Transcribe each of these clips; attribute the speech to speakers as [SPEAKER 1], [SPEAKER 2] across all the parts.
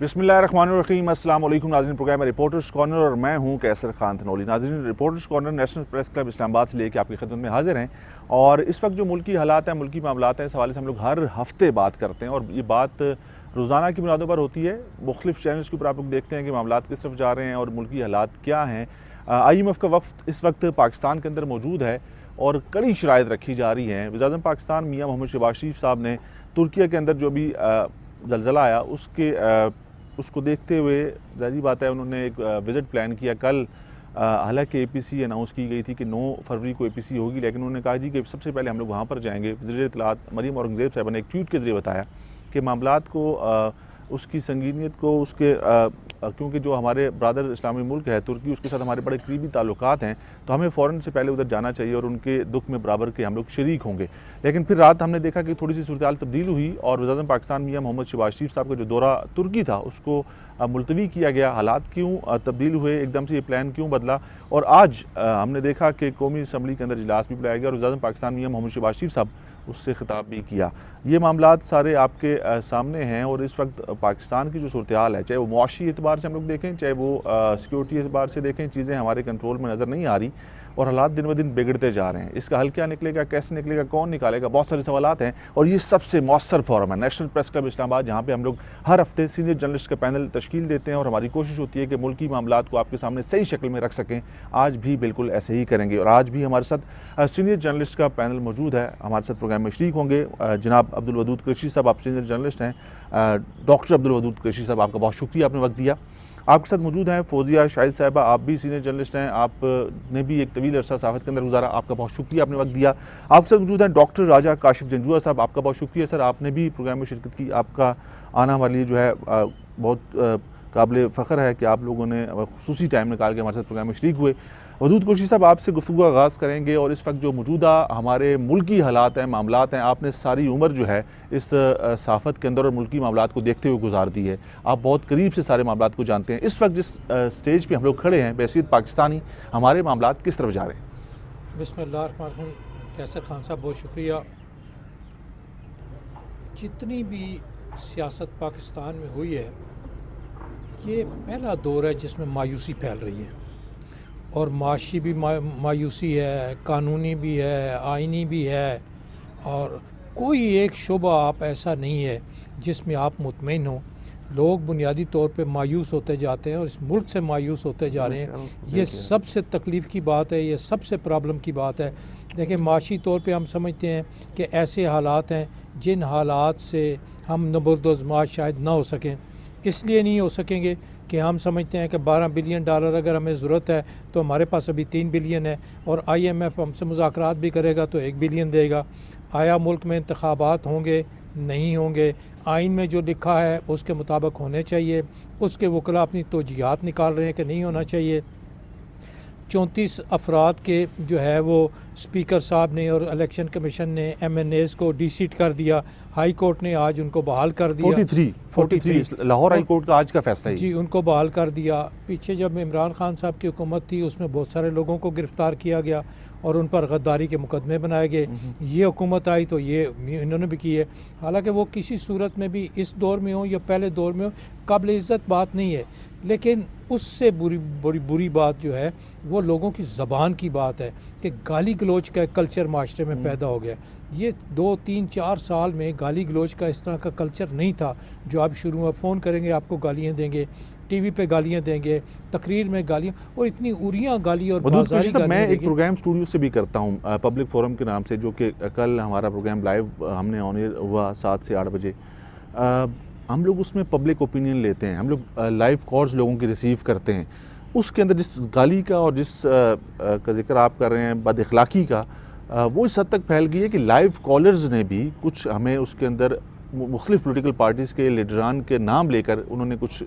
[SPEAKER 1] बिस्मिल्लाहिर्रहमानिर्रहीम। अस्सलाम वालेकुम नाज़रीन, प्रोग्राम है रिपोर्टर्स कॉर्नर और मैं हूं कैसर खान थनौली। नाज़रीन, reporters corner national press club Islamabad से लेकर आपकी खिदमत में हाजिर हैं और इस वक्त जो मुल्की हालात हैं, मुल्की मामलात हैं, इस हवाले से हम लोग हर हफ्ते बात करते हैं और ये बात रोज़ाना की बुनियादों पर होती है। मुख्तलिफ चैनल्स के ऊपर आप लोग देखते हैं कि मामलात किस तरफ जा रहे हैं और मुल्की हालात क्या हैं। IMF का वक्त इस वक्त पाकिस्तान के अंदर मौजूद है और कड़ी शराइत रखी जा रही हैं। वज़ीर-ए-आज़म पाकिस्तान मियाँ मोहम्मद शहबाज शरीफ साहब ने तुर्की के अंदर जो भी ज़लज़ला आया उसको देखते हुए ज़ाहिर बात है उन्होंने एक विज़िट प्लान किया। कल हालांकि APC अनाउंस की गई थी कि 9 फरवरी को APC होगी, लेकिन उन्होंने कहा जी कि सबसे पहले हम लोग वहाँ पर जाएंगे। वज़ीर इत्तलात मरीम औरंगज़ेब साहब ने एक ट्वीट के ज़रिए बताया कि मामलात को उसकी संगीनियत को क्योंकि जो हमारे ब्रादर इस्लामी मुल्क है तुर्की, उसके साथ हमारे बड़े करीबी ताल्लुकात हैं, तो हमें फ़ौरन से पहले उधर जाना चाहिए और उनके दुख में बराबर के हम लोग शरीक होंगे। लेकिन फिर रात हमने देखा कि थोड़ी सी सूरत तब्दील हुई और वज़ीर-ए-आज़म पाकिस्तान मियाँ मोहम्मद शहबाज शरीफ साहब का जो दौरा तुर्की था उसको मुलतवी किया गया। हालात क्यों तब्दील हुए, एकदम से ये प्लान क्यों बदला, और आज हमने देखा कि कौमी असम्बली के अंदर इजलास भी बुलाया गया और वज़ीर-ए-आज़म पाकिस्तान मियाँ मोहम्मद शहबाज शरीफ साहब उससे खिताब भी किया। ये मामलात सारे आपके सामने हैं और इस वक्त पाकिस्तान की जो सूरत हाल है, चाहे वो मुआशी एतबार से हम लोग देखें, चाहे वो सिक्योरिटी एतबार से देखें, चीज़ें हमारे कंट्रोल में नज़र नहीं आ रही और हालात दिन ब दिन बिगड़ते जा रहे हैं। इसका हल क्या निकलेगा, कैसे निकलेगा, कौन निकालेगा, बहुत सारे सवालात हैं। और ये सबसे मौसर फोरम है नेशनल प्रेस क्लब इस्लामाबाद, जहाँ पे हम लोग हर हफ्ते सीनियर जर्नलिस्ट का पैनल तश्कील देते हैं और हमारी कोशिश होती है कि मुल्की मामलात को आपके सामने सही शक्ल में रख सकें। आज भी बिल्कुल ऐसे ही करेंगे और आज भी हमारे साथ सीनियर जर्नलिस्ट का पैनल मौजूद है। हमारे साथ प्रोग्राम में शरीक होंगे जनाब अब्दुल वदूद कुरैशी साहब, आप सीनियर जर्नलिस्ट हैं। डॉक्टर अब्दुल वदूद कुरैशी साहब, आपका बहुत शुक्रिया, आपने वक्त दिया। आपके साथ मौजूद हैं फौजिया शाहिद साहिबा, आप भी सीनियर जर्नलिस्ट हैं, आपने भी एक तवील अरसा सहाफ़त के अंदर गुजारा, आपका बहुत शुक्रिया, आपने वक्त दिया। आपके साथ मौजूद हैं डॉक्टर राजा काशिफ जंजुआ साहब, आपका बहुत शुक्रिया सर, आपने भी प्रोग्राम में शिरकत की। आपका आना हमारे लिए जो है बहुत काबिल फ़ख्र है कि आप लोगों ने खुसूसी टाइम निकाल के हमारे साथ प्रोग्राम में शरीक हुए। वदूद कुरैशी साहब, आपसे गुफ्तगू का आगाज़ करेंगे और इस वक्त जो मौजूदा हमारे मुल्की हालात हैं, मामलात हैं, आपने सारी उम्र जो है इस सहाफ़त के अंदर और मुल्की मामलात को देखते हुए गुजार दी है। आप बहुत करीब से सारे मामलात को जानते हैं। इस वक्त जिस स्टेज पे हम लोग खड़े हैं बहसीत पाकिस्तानी, हमारे मामलात किस तरफ जा रहे हैं?
[SPEAKER 2] बिस्मिल्लाहिर्रहमानिर्रहीम। कैसर खान साहब, बहुत शुक्रिया। जितनी भी सियासत पाकिस्तान में हुई है, ये पहला दौर है जिसमें मायूसी फैल रही है और माशी भी मायूसी है, कानूनी भी है, आइनी भी है, और कोई एक शोबा आप ऐसा नहीं है जिसमें आप मुतमईन हो। लोग बुनियादी तौर पे मायूस होते जाते हैं और इस मुल्क से मायूस होते जा रहे हैं। ये सबसे तकलीफ़ की बात है, ये सबसे प्रॉब्लम की बात है। देखिए, माशी तौर पे हम समझते हैं कि ऐसे हालात हैं जिन हालात से हम नबुर्दोज़मात शायद ना हो सकें। इसलिए नहीं हो सकेंगे कि हम समझते हैं कि $12 बिलियन अगर हमें ज़रूरत है तो हमारे पास अभी 3 बिलियन है और IMF हमसे मुज़ाकरात भी करेगा तो 1 बिलियन देगा। आया मुल्क में इंतखाबात होंगे, नहीं होंगे, आइन में जो लिखा है उसके मुताबिक होने चाहिए। उसके वकला अपनी तौजीहात निकाल रहे हैं कि नहीं होना चाहिए। 34 अफराद के जो है वो स्पीकर साहब ने और इलेक्शन कमीशन ने MNAs को डिसीट कर दिया। हाई कोर्ट ने आज उनको बहाल कर दिया।
[SPEAKER 1] 43 लाहौर हाई कोर्ट का आज का फैसला है
[SPEAKER 2] जी, उनको बहाल कर दिया। पीछे जब इमरान खान साहब की हुकूमत थी उसमें बहुत सारे लोगों को गिरफ़्तार किया गया और उन पर गद्दारी के मुकदमे बनाए गए। ये हुकूमत आई तो ये इन्होंने भी की है। हालांकि वो किसी सूरत में भी इस दौर में हो या पहले दौर में हो, काबिल इज़्ज़त बात नहीं है, लेकिन उससे बुरी बात जो है वो लोगों की ज़बान की बात है कि गाली गलोच का कल्चर माशरे में पैदा हो गया। ये 2, 3, 4 साल में गाली गलोच का इस तरह का कल्चर नहीं था जो आप शुरू में फ़ोन करेंगे आपको गालियाँ देंगे, टीवी पे गालियाँ देंगे, तकरीर में गालियाँ, और इतनी उरियाँ गाली और बाज़ारी गालियाँ।
[SPEAKER 1] मैं एक प्रोग्राम स्टूडियो से भी करता हूँ पब्लिक फोरम के नाम से, जो कि कल हमारा प्रोग्राम लाइव हमने ऑन एयर हुआ 7 से 8 बजे। हम लोग उसमें पब्लिक ओपिनियन लेते हैं, हम लोग लाइव कॉल्स लोगों की रिसीव करते हैं। उसके अंदर जिस गाली का और जिस का जिक्र आप कर रहे हैं बद अखलाक़ी का, वो इस हद तक फैल गई है कि लाइव कॉलर्स ने भी कुछ हमें उसके अंदर मुख्तलिफ़ पॉलिटिकल पार्टीज़ के लीडरान के नाम लेकर उन्होंने कुछ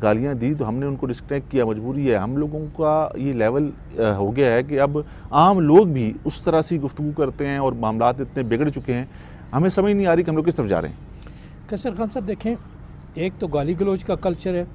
[SPEAKER 1] गालियाँ दी, तो हमने उनको डिस्कनेक्ट किया। मजबूरी है, हम लोगों का ये लेवल हो गया है कि अब आम लोग भी उस तरह से गुफ्तगू करते हैं और मामलात इतने बिगड़ चुके हैं, हमें समझ नहीं आ रही कि हम लोग किस तरफ जा रहे हैं।
[SPEAKER 2] कैसर खान साहब, देखें, एक तो गाली गलोच का कल्चर है,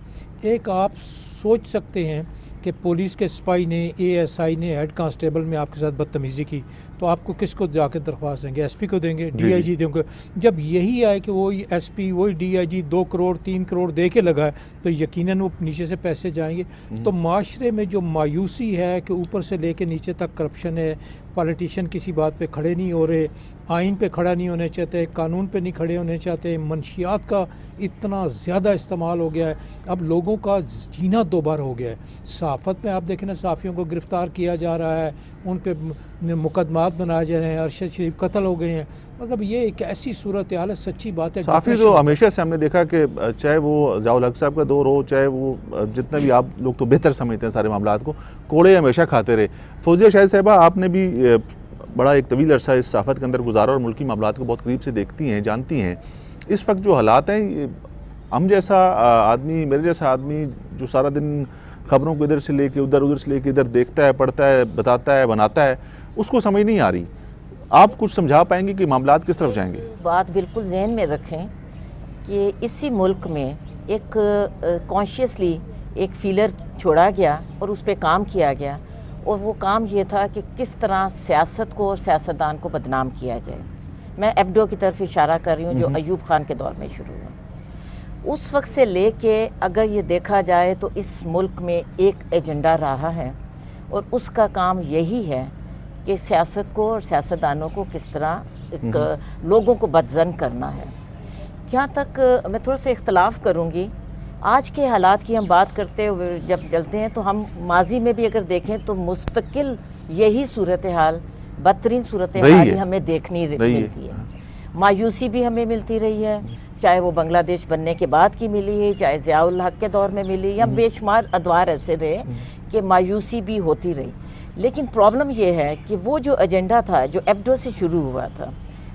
[SPEAKER 2] एक आप सोच सकते हैं कि पुलिस के सिपाही ने, एएसआई ने, हेड कांस्टेबल में आपके साथ बदतमीज़ी की तो आपको किसको जाकर दरख्वास्त देंगे? एसपी को देंगे, डीआईजी देंगे। जब यही आए कि वही एसपी, वही डीआईजी 2 करोड़ 3 करोड़ दे के लगाए तो यकीनन वो नीचे से पैसे जाएंगे। तो माशरे में जो मायूसी है कि ऊपर से लेके नीचे तक करप्शन है, पॉलिटिशियन किसी बात पे खड़े नहीं हो रहे, आइन पे खड़ा नहीं होने चाहते, कानून पे नहीं खड़े होने चाहते, मनशियात का इतना ज़्यादा इस्तेमाल हो गया है, अब लोगों का जीना दोबारा हो गया है। सहाफ़त में आप देखें ना, सहाफ़ियों को गिरफ़्तार किया जा रहा है, उन पे मुकदमात बनाए जा रहे हैं, अरशद शरीफ कत्ल हो गए हैं। मतलब ये एक ऐसी सूरत हाल है, सच्ची बात है।
[SPEAKER 1] काफ़ी तो हमेशा से हमने देखा कि चाहे वो ज़ियाउल हक साहब का दौर हो, चाहे वो जितना भी आप लोग तो बेहतर समझते हैं सारे मामलात को, कोड़े हमेशा खाते रहे। फौजिया शाहिद साहिबा, आपने भी बड़ा एक तवील अरसा इस सहाफ़त के अंदर गुजारा और मुल्की मामलात को बहुत करीब से देखती हैं, जानती हैं। इस वक्त जो हालात हैं, हम जैसा आदमी, मेरे जैसा आदमी जो सारा दिन ख़बरों को इधर से लेके उधर, उधर से लेके इधर देखता है, पढ़ता है, बताता है, बनाता है, उसको समझ नहीं आ रही। आप कुछ समझा पाएंगे कि मामलात किस तरफ जाएंगे?
[SPEAKER 3] बात बिल्कुल जहन में रखें कि इसी मुल्क में एक कॉन्शियसली एक फीलर छोड़ा गया और उस पर काम किया गया, और वो काम ये था कि किस तरह सियासत को और सियासतदान को बदनाम किया जाए। मैं एबडो की तरफ इशारा कर रही हूँ जो अयूब खान के दौर में शुरू हुआ। उस वक्त से लेके अगर ये देखा जाए तो इस मुल्क में एक एजेंडा रहा है और उसका काम यही है कि सियासत को और सियासतदानों को किस तरह लोगों को बदजन करना है। जहाँ तक मैं थोड़ा सा इख्तलाफ करूँगी, आज के हालात की हम बात करते हुए जब चलते हैं तो हम माजी में भी अगर देखें तो मुस्तकिल यही सूरत हाल, बदतरीन सूरत हाल हमें देखनी मिलती है। मायूसी भी हमें मिलती रही है, चाहे वो बांग्लादेश बनने के बाद की मिली है, चाहे ज़ियाउल हक के दौर में मिली, या बेशुमार अदवार ऐसे रहे कि मायूसी भी होती रही। लेकिन प्रॉब्लम ये है कि वो जो एजेंडा था जो एबडो से शुरू हुआ था,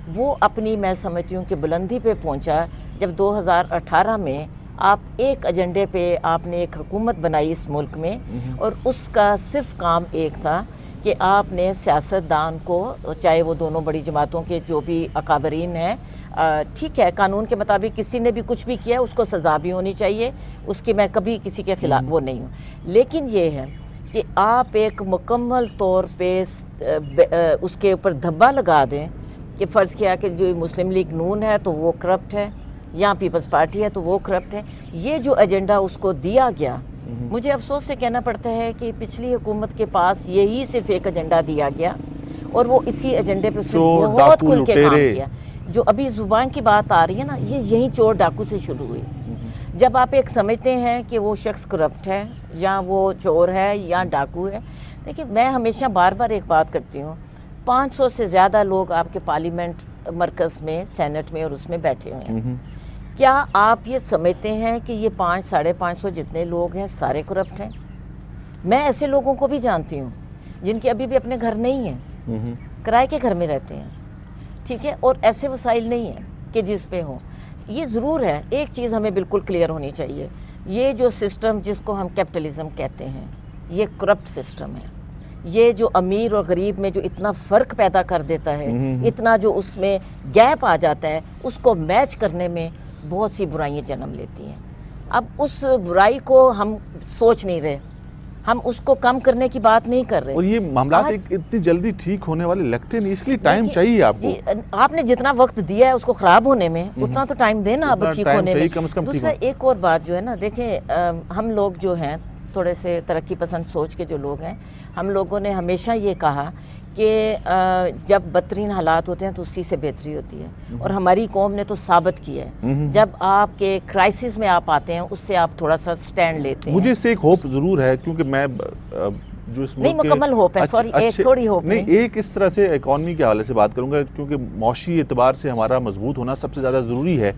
[SPEAKER 3] वो अपनी, मैं समझती हूँ कि बुलंदी पे पहुँचा जब 2018 में आप एक एजेंडे पे आपने एक हुकूमत बनाई इस मुल्क में, और उसका सिर्फ काम एक था कि आपने सियासतदान को, चाहे वो दोनों बड़ी जमातों के जो भी अकाबरीन हैं, ठीक है, कानून के मुताबिक किसी ने भी कुछ भी किया उसको सज़ा भी होनी चाहिए, उसकी मैं कभी किसी के खिलाफ वो नहीं हूँ, लेकिन ये है कि आप एक मुकम्मल तौर पे उसके ऊपर धब्बा लगा दें कि फ़र्ज़ किया कि जो मुस्लिम लीग नून है तो वो करप्ट है, या पीपल्स पार्टी है तो वो करप्ट है। ये जो एजेंडा उसको दिया गया, मुझे अफसोस से कहना पड़ता है कि पिछली हुकूमत के पास यही सिर्फ एक एजेंडा दिया गया और वो इसी एजेंडे पे उसने बहुत खुल के काम किया। जो अभी ज़ुबान की बात आ रही है ना, ये यही चोर डाकू से शुरू हुई। जब आप एक समझते हैं कि वो शख्स करप्ट है या वो चोर है या डाकू है, देखिए मैं हमेशा बार बार एक बात करती हूँ, 500 से ज़्यादा लोग आपके पार्लियामेंट मरकज़ में, सेनेट में और उसमें बैठे हुए हैं। क्या आप ये समझते हैं कि ये 500-550 जितने लोग हैं सारे करप्ट हैं? मैं ऐसे लोगों को भी जानती हूँ जिनके अभी भी अपने घर नहीं हैं, किराए के घर में रहते हैं, ठीक है, और ऐसे वसाइल नहीं हैं कि जिस पे हो। ये ज़रूर है, एक चीज़ हमें बिल्कुल क्लियर होनी चाहिए, ये जो सिस्टम जिसको हम कैपिटलिज्म कहते हैं, ये करप्ट सिस्टम है। ये जो अमीर और गरीब में जो इतना फ़र्क पैदा कर देता है, इतना जो उसमें गैप आ जाता है, उसको मैच करने में बहुत सी बुराइयां जन्म लेती हैं। अब उस बुराई को हम सोच नहीं रहे, हम उसको कम करने की बात नहीं कर रहे।
[SPEAKER 1] और ये मामला इतनी जल्दी ठीक होने वाले लगते नहीं, इसके लिए टाइम चाहिए आपको।
[SPEAKER 3] जी, आपने जितना वक्त दिया है उसको ख़राब होने में, उतना तो टाइम देना अब ठीक होने में। दूसरा एक और बात जो है ना, देखें हम लोग जो हैं थोड़े से तरक्की पसंद सोच के जो लोग हैं, हम लोगों ने हमेशा ये कहा कि जब बदतरीन हालात होते हैं तो उसी से बेहतरी होती है, और हमारी कौम ने तो साबित किया है, जब आपके क्राइसिस में आप आते हैं उससे आप थोड़ा सा स्टैंड लेते हैं।
[SPEAKER 1] मुझे इससे एक होप ज़रूर है, क्योंकि मैं जो इस
[SPEAKER 3] नहीं मुकम्मल होप है, सॉरी एक थोड़ी होप
[SPEAKER 1] नहीं, एक इस तरह से इकॉनमी के हवाले से बात करूंगा, क्योंकि मौशी एतबार से हमारा मजबूत होना सबसे ज़्यादा ज़रूरी है।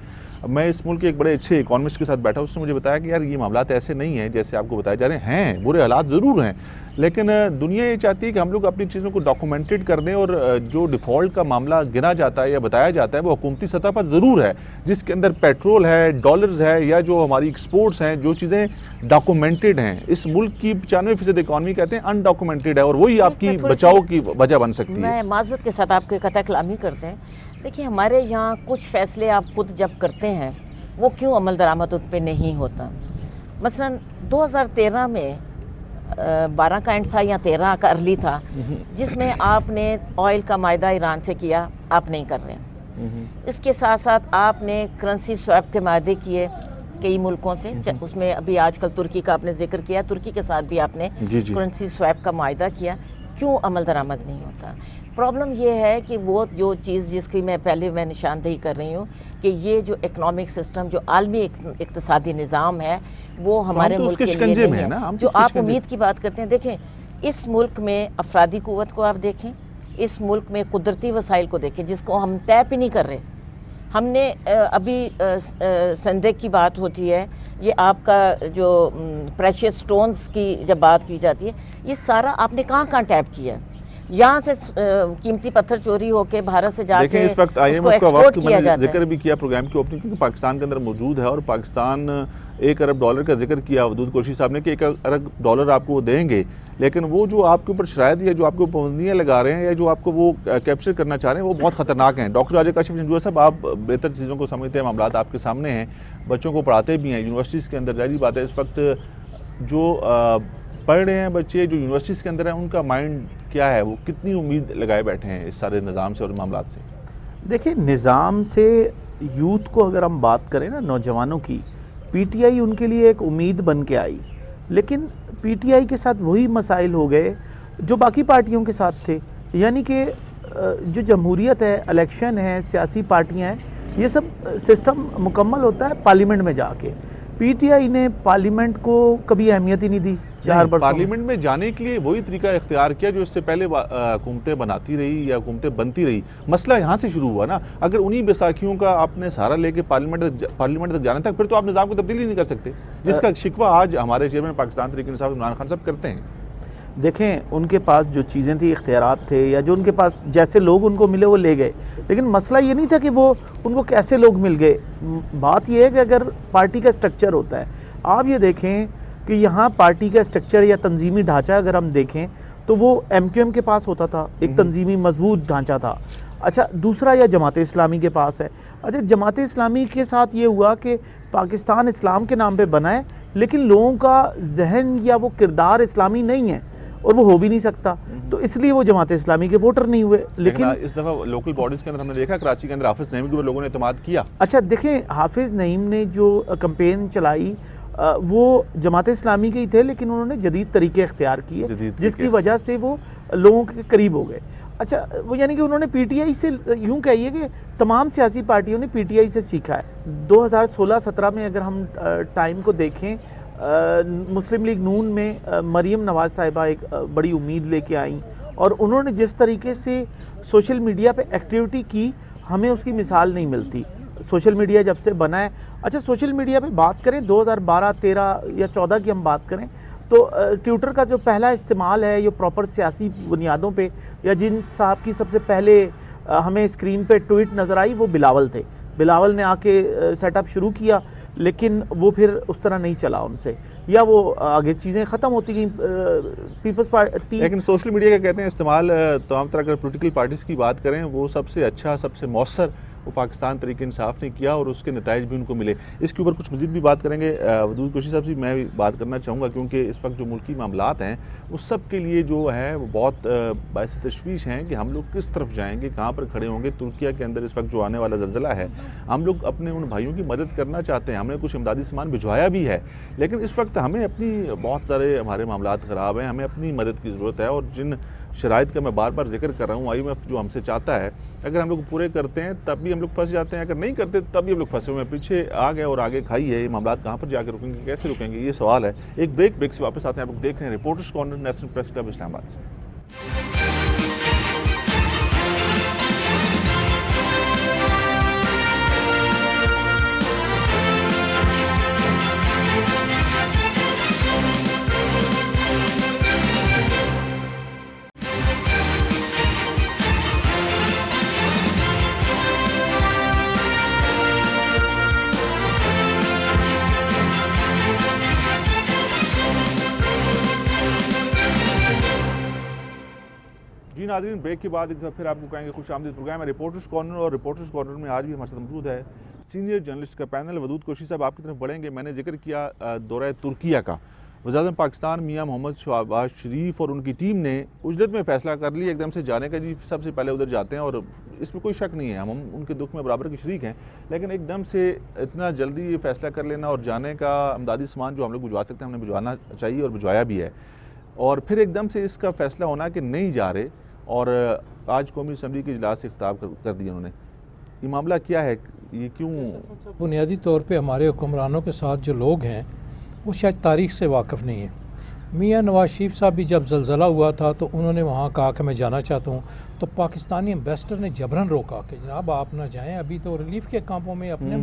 [SPEAKER 1] मैं इस मुल्क के एक बड़े अच्छे इकॉनमिस्ट के साथ बैठा, उसने मुझे बताया कि यार ये मामलात ऐसे नहीं हैं जैसे आपको बताए जा रहे हैं, बुरे हालात ज़रूर हैं, लेकिन दुनिया ये चाहती है कि हम लोग अपनी चीज़ों को डॉक्यूमेंटेड कर दें, और जो डिफ़ॉल्ट का मामला गिना जाता है या बताया जाता है वो हुकूमती सतह पर ज़रूर है, जिसके अंदर पेट्रोल है, डॉलर्स है, या जो हमारी एक्सपोर्ट्स हैं, जो चीज़ें डॉक्यूमेंटेड हैं। इस मुल्क की 95% इकॉनमी कहते हैं अनडॉक्यूमेंटेड है, और वही आपकी बचाव की वजह बन सकती है।
[SPEAKER 3] मैं माज़रत के साथ आपको कतई कलामी करते हैं। देखिए हमारे यहाँ कुछ फ़ैसले आप खुद जब करते हैं वो क्यों अमल दरामद उन पर नहीं होता। मसलन 2013 में 12 का एंड था या 13 का अर्ली था, जिसमें आपने ऑयल का मायदा ईरान से किया, आप नहीं कर रहे हैं। इसके साथ साथ आपने करेंसी स्वैप के मायदे किए कई मुल्कों से, उसमें अभी आजकल तुर्की का आपने जिक्र किया, तुर्की के साथ भी आपने करेंसी स्वैप का मायदा किया। क्यों अमल दरामद नहीं होता? प्रॉब्लम ये है कि वो जो चीज़ जिसकी मैं निशानदेही कर रही हूँ कि ये जो इकनॉमिक सिस्टम, जो आलमी इक़्तिसादी निज़ाम है, वो हमारे मुल्क के लिए नहीं है। जो आप उम्मीद की बात करते हैं, देखें इस मुल्क में अफरादी क़ुव्वत को आप देखें, इस मुल्क में कुदरती वसाइल को देखें जिसको हम टैप ही नहीं कर रहे। हमने अभी संदेह की बात होती है, ये आपका जो प्रेशियस स्टोन्स की जब बात की जाती है, ये सारा आपने कहाँ टैप किया है? यहाँ से कीमती पत्थर चोरी होके भारत से जाके
[SPEAKER 1] देखिए इस वक्त IMF का वक्त मैंने जिक्र भी किया प्रोग्राम की ओपनिंग, क्योंकि पाकिस्तान के अंदर मौजूद है और पाकिस्तान $1 अरब का जिक्र किया वदूद कोशी साहब ने कि $1 अरब आपको वो देंगे, लेकिन वो जो आपके ऊपर शरायत या जो आपके ऊपर पाबंदियाँ लगा रहे हैं या जो आपको वो कैप्चर करना चाह रहे हैं वो बहुत ख़तरनाक हैं। डॉक्टर राजा काशिफ जंजुआ साहब, आप बेहतर चीज़ों को समझते हैं, मामला आपके सामने हैं, बच्चों को पढ़ाते भी हैं यूनिवर्सिटीज़ के अंदर। जाहिर बात है इस वक्त जो पढ़ रहे हैं बच्चे जो यूनिवर्सिटीज़ के अंदर हैं, उनका माइंड क्या है, वो कितनी उम्मीद लगाए बैठे हैं इस सारे निज़ाम से और मामला से?
[SPEAKER 4] देखिए निज़ाम से यूथ को अगर हम बात करें ना, नौजवानों की, PTI उनके लिए एक उम्मीद बन के आई, लेकिन PTI के साथ वही मसाइल हो गए जो बाकी पार्टियों के साथ थे। यानी कि जो जमहूरियत है, इलेक्शन है, सियासी पार्टियां हैं, ये सब सिस्टम मुकम्मल होता है पार्लियामेंट में जाके। PTI ने पार्लियामेंट को कभी अहमियत ही नहीं दी। 4 वर्ष
[SPEAKER 1] पार्लियामेंट में जाने के लिए वही तरीका इख्तियार किया जो इससे पहले हुकूमतें बनाती रही या हुकूमतें बनती रही। मसला यहाँ से शुरू हुआ ना, अगर उन्हीं बैसाखियों का आपने सहारा लेके पार्लियामेंट तक जाने तक, फिर तो आप निज़ाम को तब्दीली नहीं कर सकते, जिसका शिकवा आज हमारे चेयरमैन पाकिस्तान तहरीक इंसाफ इमरान खान साहब करते हैं।
[SPEAKER 4] देखें उनके पास जो चीज़ें थी, इख्तियारात थे, या जो उनके पास जैसे लोग उनको मिले वो ले गए, लेकिन मसला ये नहीं था कि वो उनको कैसे लोग मिल गए। बात ये है कि अगर पार्टी का स्ट्रक्चर होता है, आप ये देखें कि यहाँ पार्टी का स्ट्रक्चर या तंजीमी ढांचा अगर हम देखें तो वो MQM के पास होता था, एक तंजीमी मजबूत ढांचा था। अच्छा, दूसरा या जमात इस्लामी के पास है। अच्छा, जमात इस्लामी के साथ ये हुआ कि पाकिस्तान इस्लाम के नाम पे बना है, लेकिन लोगों का जहन या वो किरदार इस्लामी नहीं है और वो हो भी नहीं सकता, तो इसलिए वो जमात इस्लामी के वोटर नहीं हुए। लेकिन
[SPEAKER 1] इस दफ़ा लोकल बॉडीज़ के अंदर हमने देखा, कराची के अंदर हाफिज़ नईम के ऊपर लोगों ने एतमाद किया।
[SPEAKER 4] अच्छा देखें, हाफिज़ नईम ने जो कैंपेन चलाई वो जमात इस्लामी के ही थे, लेकिन उन्होंने जदीद तरीके इख्तियार किए जिसकी वजह से वो लोगों के करीब हो गए। अच्छा, वो यानी कि उन्होंने PTI से, यूँ कहिए कि तमाम सियासी पार्टियों ने PTI से सीखा है। 2016-17 में अगर हम टाइम को देखें, मुस्लिम लीग नून में मरीम नवाज़ साहिबा एक बड़ी उम्मीद लेके आई और उन्होंने जिस तरीके से सोशल मीडिया पे एक्टिविटी की, हमें उसकी मिसाल नहीं मिलती। सोशल मीडिया जब से बना है, अच्छा सोशल मीडिया पे बात करें 2012, 13 या 14 की हम बात करें तो ट्विटर का जो पहला इस्तेमाल है ये प्रॉपर सियासी बुनियादों पे, या जिन साहब की सबसे पहले हमें स्क्रीन पे ट्वीट नज़र आई वो बिलावल थे। बिलावल ने आके सेटअप शुरू किया, लेकिन वो फिर उस तरह नहीं चला उनसे, या वो आगे चीज़ें ख़त्म होती गई। पीपल्स पार्टी,
[SPEAKER 1] लेकिन सोशल मीडिया का कहते हैं इस्तेमाल तमाम तरह के पॉलिटिकल पार्टीज़ की बात करें, वो सबसे अच्छा, सबसे मौसर वो पाकिस्तान तहरीक इंसाफ ने किया और उसके नताइज भी उनको मिले। इसके ऊपर कुछ मज़ीद भी बात करेंगे। वदूद कोशी साहब से मैं भी बात करना चाहूँगा, क्योंकि इस वक्त जो मुल्की मामलात हैं उस सब के लिए जो है वो बहुत बायस तशवीश हैं कि हम लोग किस तरफ जाएंगे, कहाँ पर खड़े होंगे। तुर्किया के अंदर इस वक्त जो आने वाला ज़लज़ला है, हम लोग अपने उन भाइयों की मदद करना चाहते हैं, हमने कुछ इमदादी सामान भिजवाया भी है, लेकिन इस वक्त हमें अपनी बहुत सारे हमारे मामलात ख़राब हैं, हमें अपनी मदद की ज़रूरत है। और जिन शराइत का मैं बार बार जिक्र कर रहा हूँ, IMF जो हमसे चाहता है, अगर हम लोग पूरे करते हैं तब भी हम लोग फंस जाते हैं, अगर नहीं करते तब भी हम लोग फंसे हुए हैं, पीछे आ गए और आगे खाई है। ये मामला कहाँ पर जाकर रुकेंगे, कैसे रुकेंगे, ये सवाल है। एक ब्रेक से वापस आते हैं। आप लोग देख रहे हैं reporters corner, national press club Islamabad से। नाज़रीन, ब्रेक के बाद एक बार फिर आपको कहेंगे खुश आमदीद प्रोग्राम है रिपोर्टर्स कॉर्नर, और रिपोर्टर्स कॉर्नर में आज भी हमारे साथ मौजूद है सीनियर जर्नलिस्ट का पैनल। वदूद कोशी साहब आपकी तरफ बढ़ेंगे। मैंने जिक्र किया दौरा तुर्किया का, वज़ीर-ए-आज़म पाकिस्तान मियां मोहम्मद शहबाज शरीफ और उनकी टीम ने उजलत में फ़ैसला कर लिया एकदम से जाने का। जी सबसे पहले उधर जाते हैं और इसमें कोई शक नहीं है, हम उनके दुख में बराबर के शरीक हैं, लेकिन एकदम से इतना जल्दी ये फ़ैसला कर लेना और जाने का अमदादी सामान जो हम लोग भिजवा सकते हैं हमने भिजवाना चाहिए और भिजवाया भी है, और फिर एकदम से इसका फ़ैसला होना कि नहीं जा रहे, और आज कौमी असम्बली के इजलास से खिताब कर दिया उन्होंने। ये मामला क्या है, ये क्यों?
[SPEAKER 2] बुनियादी तौर पे हमारे हुक्मरानों के साथ जो लोग हैं वो शायद तारीख़ से वाकिफ़ नहीं है। मियाँ नवाज शरीफ साहब भी जब ज़लज़ला हुआ था तो उन्होंने वहाँ कहा कि मैं जाना चाहता हूँ, तो पाकिस्तानी एम्बेसडर ने जबरन रोका कि जनाब आप ना जाएं, अभी तो रिलीफ के कामों में अपने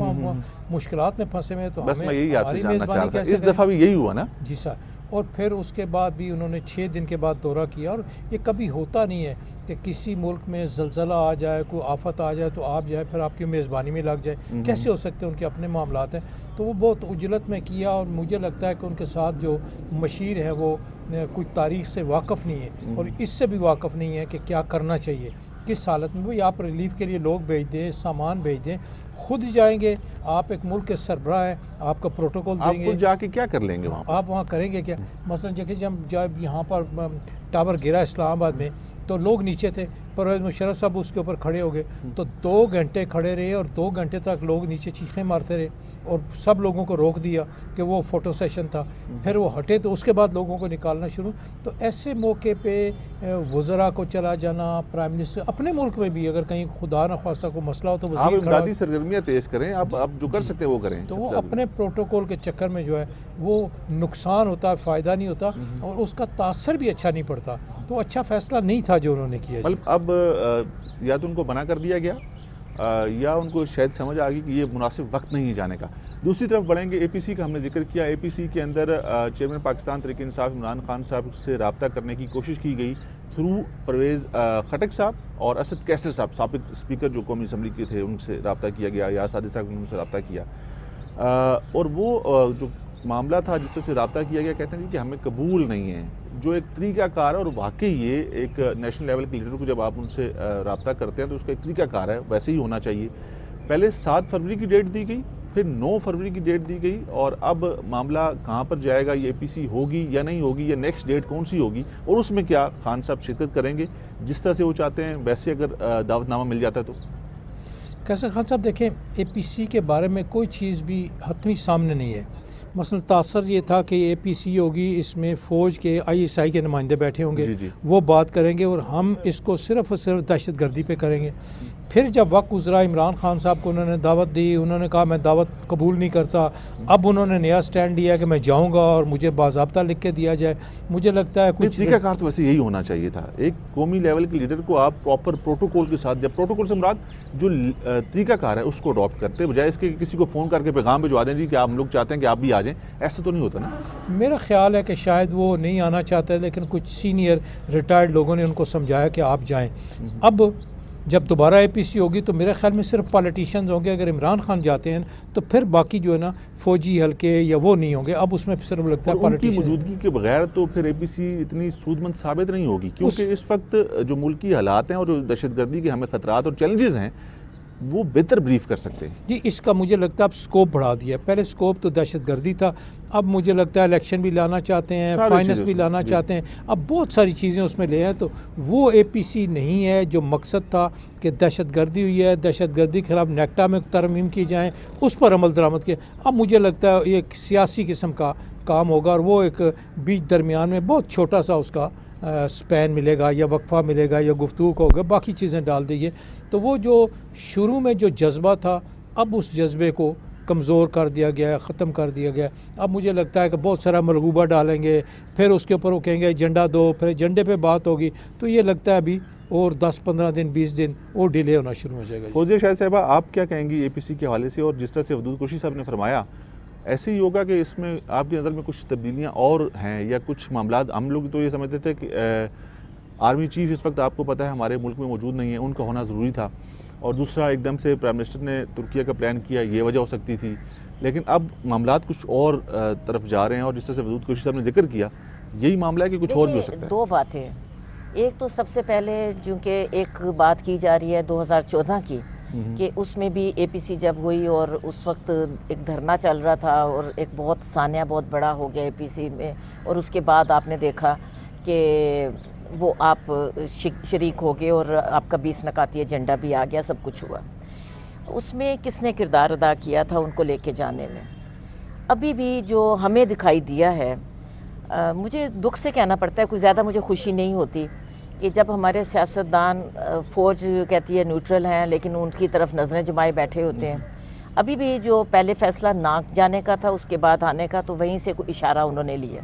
[SPEAKER 2] मुश्किलात में फंसे हुए, तो
[SPEAKER 1] बस
[SPEAKER 2] हमें
[SPEAKER 1] मैं यही आपसे
[SPEAKER 2] हमारी
[SPEAKER 1] जानना चाह
[SPEAKER 2] मेज़बानी
[SPEAKER 1] रहा था,
[SPEAKER 2] कैसे
[SPEAKER 1] इस दफ़ा भी यही हुआ ना?
[SPEAKER 2] जी सर। और फिर उसके बाद भी उन्होंने 6 दिन के बाद दौरा किया, और ये कभी होता नहीं है कि किसी मुल्क में ज़लज़ला आ जाए, कोई आफत आ जाए तो आप जाए फिर आपकी मेज़बानी में लग जाए, कैसे हो सकते हैं, उनके अपने मामलात हैं। तो वो बहुत उजलत में किया, और मुझे लगता है कि उनके साथ जो मशीर है वो कोई तारीख़ से वाक़फ़ नहीं है और इससे भी वाक़फ़ नहीं है कि क्या करना चाहिए किस हालत में। भाई आप रिलीफ के लिए लोग भेज दें, सामान भेज दें, खुद जाएंगे, आप एक मुल्क के सरबराह हैं, आपका प्रोटोकॉल देंगे,
[SPEAKER 1] आप खुद जाके क्या कर लेंगे वहाँ?
[SPEAKER 2] आप वहाँ करेंगे क्या? मसलन देखिए जब यहाँ पर टावर गिरा इस्लामाबाद में तो लोग नीचे थे, परवेज़ मुशर्रफ साहब उसके ऊपर खड़े हो गए, तो 2 घंटे खड़े रहे और 2 घंटे तक लोग नीचे चीखें मारते रहे और सब लोगों को रोक दिया कि वो फ़ोटो सेशन था। फिर वो हटे तो उसके बाद लोगों को निकालना शुरू। तो ऐसे मौके पे वज़रा को चला जाना, प्राइम मिनिस्टर अपने मुल्क में भी अगर कहीं खुदा न ख्वास्ता को मसला हो तो
[SPEAKER 1] आप
[SPEAKER 2] वज़ीर खड़ा
[SPEAKER 1] इमदादी सरगर्मियाँ तेज़ करें, आप जो कर सकते हैं वो करें।
[SPEAKER 2] तो वो अपने प्रोटोकॉल के चक्कर में जो है वो नुकसान होता है, फ़ायदा नहीं होता और उसका तासर भी अच्छा नहीं पड़ता। तो अच्छा फ़ैसला नहीं था जो उन्होंने किया।
[SPEAKER 1] मतलब अब या तो उनको मना कर दिया गया या उनको शायद समझ आ गई कि ये मुनासिब वक्त नहीं है जाने का। दूसरी तरफ बढ़ेंगे, एपीसी का हमने जिक्र किया। एपीसी के अंदर चेयरमैन पाकिस्तान तहरीक इंसाफ इमरान खान साहब से रब्ता करने की कोशिश की गई थ्रू परवेज़ खटक साहब और असद कैसर साहब, साबिक स्पीकर जो कौमी असम्बली के थे, उनसे रब्ता किया गया, या सादिक साहब ने उनसे रब्ता किया और वो जो मामला था जिससे रब्ता किया गया, कहते हैं कि हमें कबूल नहीं है, जो एक तरीक़ाकार है। और वाकई ये एक नेशनल लेवल के लीडर को जब आप उनसे रब्ता करते हैं तो उसका एक तरीक़ाकार है, वैसे ही होना चाहिए। पहले 7 फरवरी की डेट दी गई, फिर 9 फरवरी की डेट दी गई, और अब मामला कहाँ पर जाएगा, ये एपीसी होगी या नहीं होगी, या नेक्स्ट डेट कौन सी होगी, और उसमें क्या खान साहब शिरकत करेंगे जिस तरह से वो चाहते हैं, वैसे अगर दावतनामा मिल जाता है तो?
[SPEAKER 2] कैसर खान साहब देखें, एपीसी के बारे में कोई चीज़ भी हतमी सामने नहीं है। मसलन तासर ये था कि एपीसी होगी, इसमें फ़ौज के आईएसआई के नुमाइंदे बैठे होंगे,
[SPEAKER 1] जी।
[SPEAKER 2] वो बात करेंगे और हम इसको सिर्फ़ और सिर्फ दहशतगर्दी पे करेंगे। फिर जब वक्त गुजरा, इमरान खान साहब को उन्होंने दावत दी, उन्होंने कहा मैं दावत कबूल नहीं करता। अब उन्होंने नया स्टैंड दिया कि मैं जाऊंगा और मुझे बाज़ाब्ता लिख के दिया जाए। मुझे लगता है कुछ
[SPEAKER 1] तरीक़ाकार तो वैसे यही होना चाहिए था। एक कौमी लेवल के लीडर को आप प्रॉपर प्रोटोकॉल के साथ, जब प्रोटोकॉल से मुराद जो तरीक़ाकार है उसको अडॉप्ट करते, बजाय इसके किसी को फ़ोन करके पैगाम भिजवा दें जी कि आप हम लोग चाहते हैं कि आप भी आ जाएँ, ऐसा तो नहीं होता ना।
[SPEAKER 2] मेरा ख्याल है कि शायद वो नहीं आना चाहते, लेकिन कुछ सीनियर रिटायर्ड लोगों ने उनको समझाया कि आप जाएं। अब जब दोबारा एपीसी होगी तो मेरे ख्याल में सिर्फ पॉलिटिशियंस होंगे। अगर इमरान खान जाते हैं तो फिर बाकी जो है ना फौजी हल्के या वो नहीं होंगे। अब उसमें सिर्फ लगता है
[SPEAKER 1] पॉलिटिशियन मौजूदगी के बगैर तो फिर एपीसी इतनी सूदमंद साबित नहीं होगी, क्योंकि इस वक्त जो मुल्की हालात हैं और जो दहशतगर्दी के हमें खतरात और चैलेंजेस हैं वो बेहतर ब्रीफ कर सकते हैं।
[SPEAKER 2] जी, इसका मुझे लगता है अब स्कोप बढ़ा दिया। पहले स्कोप तो दहशतगर्दी था, अब मुझे लगता है इलेक्शन भी लाना चाहते हैं, फाइनेंस भी लाना चाहते हैं, अब बहुत सारी चीज़ें उसमें ले हैं। तो वो एपीसी नहीं है जो मकसद था कि दहशतगर्दी हुई है, दहशतगर्दी के खिलाफ नेक्टा में तरमीम की जाएँ, उस पर अमल दरामद किया। अब मुझे लगता है ये एक सियासी किस्म का काम होगा और वो एक बीच दरमियान में बहुत छोटा सा उसका स्पैन मिलेगा या वक्फा मिलेगा या गुफ्तगू होगा, बाकी चीज़ें डाल देंगे। तो वो जो शुरू में जो जज्बा था, अब उस जज्बे को कमज़ोर कर दिया गया, ख़त्म कर दिया गया। अब मुझे लगता है कि बहुत सारा मलगूबा डालेंगे, फिर उसके ऊपर वो कहेंगे एजेंडा दो, फिर एजेंडे पे बात होगी। तो ये लगता है अभी और 10-15 दिन 20 दिन और डिले होना शुरू हो जाएगा।
[SPEAKER 1] फौजिया शाहिद साहिबा, आप क्या कहेंगी एपीसी के हवाले से? और जिस तरह से वदूद कुरैशी साहब ने फरमाया, ऐसे ही होगा कि इसमें आपकी नज़र में कुछ तब्दीलियाँ और हैं या कुछ मामला? हम लोग तो ये समझते थे कि आर्मी चीफ इस वक्त आपको पता है हमारे मुल्क में मौजूद नहीं है, उनका होना ज़रूरी था। और दूसरा, एकदम से प्राइम मिनिस्टर ने तुर्किया का प्लान किया, ये वजह हो सकती थी। लेकिन अब मामलात कुछ और तरफ जा रहे हैं, और जिस तरह से वदूद कुरैशी साहब ने जिक्र किया, यही मामला है कि कुछ और भी हो सकता है।
[SPEAKER 3] 2 बातें, एक तो सबसे पहले चूँकि एक बात की जा रही है 2014 की कि उसमें भी एपीसी जब हुई और उस वक्त एक धरना चल रहा था और एक बहुत सान्या बहुत बड़ा हो गया एपीसी में, और उसके बाद आपने देखा कि वो आप शरीक हो गए और आपका 20 नकाती एजेंडा भी आ गया, सब कुछ हुआ। उसमें किसने किरदार अदा किया था उनको लेके जाने में? अभी भी जो हमें दिखाई दिया है, मुझे दुख से कहना पड़ता है, कोई ज़्यादा मुझे खुशी नहीं होती कि जब हमारे सियासतदान, फ़ौज कहती है न्यूट्रल हैं लेकिन उनकी तरफ नज़रें जमाए बैठे होते हैं। अभी भी जो पहले फ़ैसला ना जाने का था उसके बाद आने का, तो वहीं से कोई इशारा उन्होंने लिया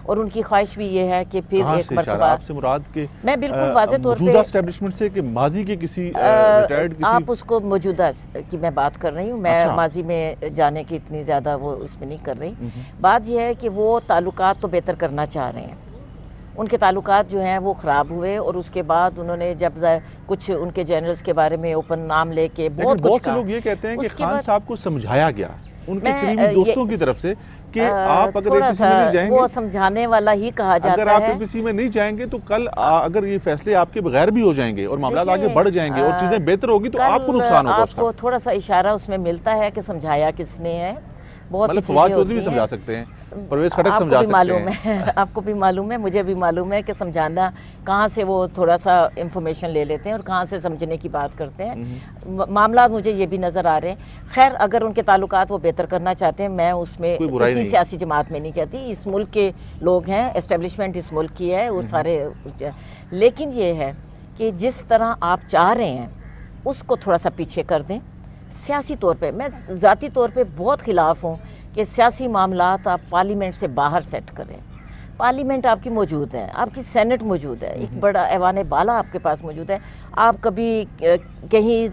[SPEAKER 3] और उनकी ख्वाहिश भी ये है कि फिर एक मरतबा,
[SPEAKER 1] आपसे मुराद के
[SPEAKER 3] मैं बिल्कुल वाज़े तौर पे
[SPEAKER 1] एस्टेब्लिशमेंट से कि माजी के किसी रिटायर्ड किसी,
[SPEAKER 3] आप उसको मौजूदा की मैं बात कर रही हूँ, मैं
[SPEAKER 1] अच्छा।
[SPEAKER 3] माजी में जाने की इतनी ज़्यादा वो उसमें नहीं कर रही। बात यह है कि वो ताल्लुकात तो बेहतर करना चाह रहे हैं, उनके ताल्लुकात जो हैं वो ख़राब हुए और उसके बाद उन्होंने जब कुछ उनके जनरल्स के बारे में ओपन नाम लेके बहुत
[SPEAKER 1] से लोग ये कहते हैं कि
[SPEAKER 3] उसके
[SPEAKER 1] खान
[SPEAKER 3] बाद
[SPEAKER 1] साहब को समझाया गया उनके
[SPEAKER 3] मैं,
[SPEAKER 1] करीबी दोस्तों की तरफ से कि आप अगर
[SPEAKER 3] थोड़ा
[SPEAKER 1] एपीसी में नहीं जाएंगे,
[SPEAKER 3] वो समझाने वाला ही कहा जाता
[SPEAKER 1] अगर
[SPEAKER 3] है।
[SPEAKER 1] आप एपीसी में नहीं जाएंगे तो कल अगर ये फैसले आपके बगैर भी हो जाएंगे और मामला आगे बढ़ जाएंगे और चीजें बेहतर होगी तो आपको नुकसान होगा उसका।
[SPEAKER 3] आपको थोड़ा सा इशारा उसमें मिलता है कि समझाया किसने है, बहुत सी
[SPEAKER 1] मतलब
[SPEAKER 3] चीजें
[SPEAKER 1] फवाद चौधरी भी
[SPEAKER 3] होती
[SPEAKER 1] समझा
[SPEAKER 3] हैं।
[SPEAKER 1] सकते हैं, परवेज खटक
[SPEAKER 3] आपको
[SPEAKER 1] समझा
[SPEAKER 3] भी
[SPEAKER 1] सकते
[SPEAKER 3] मालूम
[SPEAKER 1] हैं।
[SPEAKER 3] है आपको भी मालूम है, मुझे भी मालूम है कि समझाना कहाँ से वो थोड़ा सा इंफॉर्मेशन ले लेते हैं और कहाँ से समझने की बात करते हैं। मामला मुझे ये भी नज़र आ रहे हैं। खैर, अगर उनके ताल्लुकात वो बेहतर करना चाहते हैं, मैं उसमें किसी सियासी जमात में नहीं कहती, इस मुल्क के लोग हैं, एस्टेब्लिशमेंट इस मुल्क की है, वो सारे। लेकिन ये है कि जिस तरह आप चाह रहे हैं उसको थोड़ा सा पीछे कर दें। सियासी तौर पे मैं ज़ाती तौर पे बहुत ख़िलाफ़ हूँ कि सियासी मामलात आप पार्लियामेंट से बाहर सेट करें। पार्लियामेंट आपकी मौजूद है, आपकी सेनेट मौजूद है, एक बड़ा ऐवान बाला आपके पास मौजूद है। आप कभी कहीं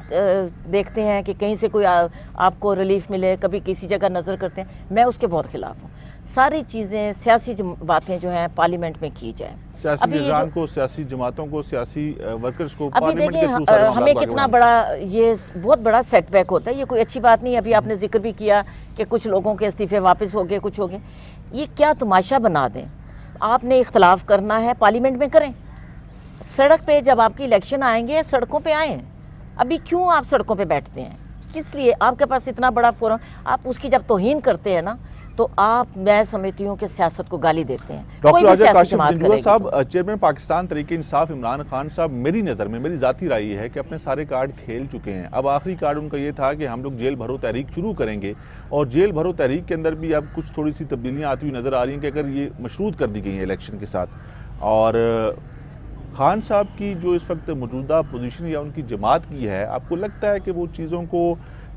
[SPEAKER 3] देखते हैं कि कहीं से कोई आपको रिलीफ मिले, कभी किसी जगह नज़र करते हैं, मैं उसके बहुत ख़िलाफ़ हूँ। सारी चीज़ें, सियासी बातें जो हैं पार्लियामेंट में की जाए।
[SPEAKER 1] सियासी निज़ाम को, सियासी जमातों को, सियासी वर्कर्स को
[SPEAKER 3] अभी
[SPEAKER 1] पार्लियामेंट के थ्रू
[SPEAKER 3] देखिए
[SPEAKER 1] सारे
[SPEAKER 3] हमें
[SPEAKER 1] मामला
[SPEAKER 3] कितना बड़ा, ये बहुत बड़ा सेटबैक होता है, ये कोई अच्छी बात नहीं। अभी आपने जिक्र भी किया कि कुछ लोगों के इस्तीफे वापस हो गए, कुछ हो गए। ये क्या तमाशा बना दें? आपने इख्तलाफ करना है पार्लियामेंट में करें, सड़क पे जब आपकी इलेक्शन आएंगे सड़कों पे आएँ। अभी क्यों आप सड़कों पे बैठते हैं? किस लिए? आपके पास इतना बड़ा फोरम, आप उसकी जब तौहीन करते हैं ना, तो आप, मैं समझती हूँ कि सियासत को गाली देते हैं।
[SPEAKER 1] डॉक्टर राजा काशिफ जंजुआ साहब, चेयरमैन पाकिस्तान तहरीक इंसाफ इमरान खान साहब, मेरी नज़र में, मेरी ज़ाती राय है कि अपने सारे कार्ड खेल चुके हैं। अब आखिरी कार्ड उनका ये था कि हम लोग जेल भरो तहरीक शुरू करेंगे, और जेल भरो तहरीक के अंदर भी अब कुछ थोड़ी सी तब्दीलियाँ आती हुई नज़र आ रही हैं कि अगर ये मशरूत कर दी गई हैं इलेक्शन के साथ, और खान साहब की जो इस वक्त मौजूदा पोजीशन या उनकी जमात की है, आपको लगता है कि वो चीज़ों को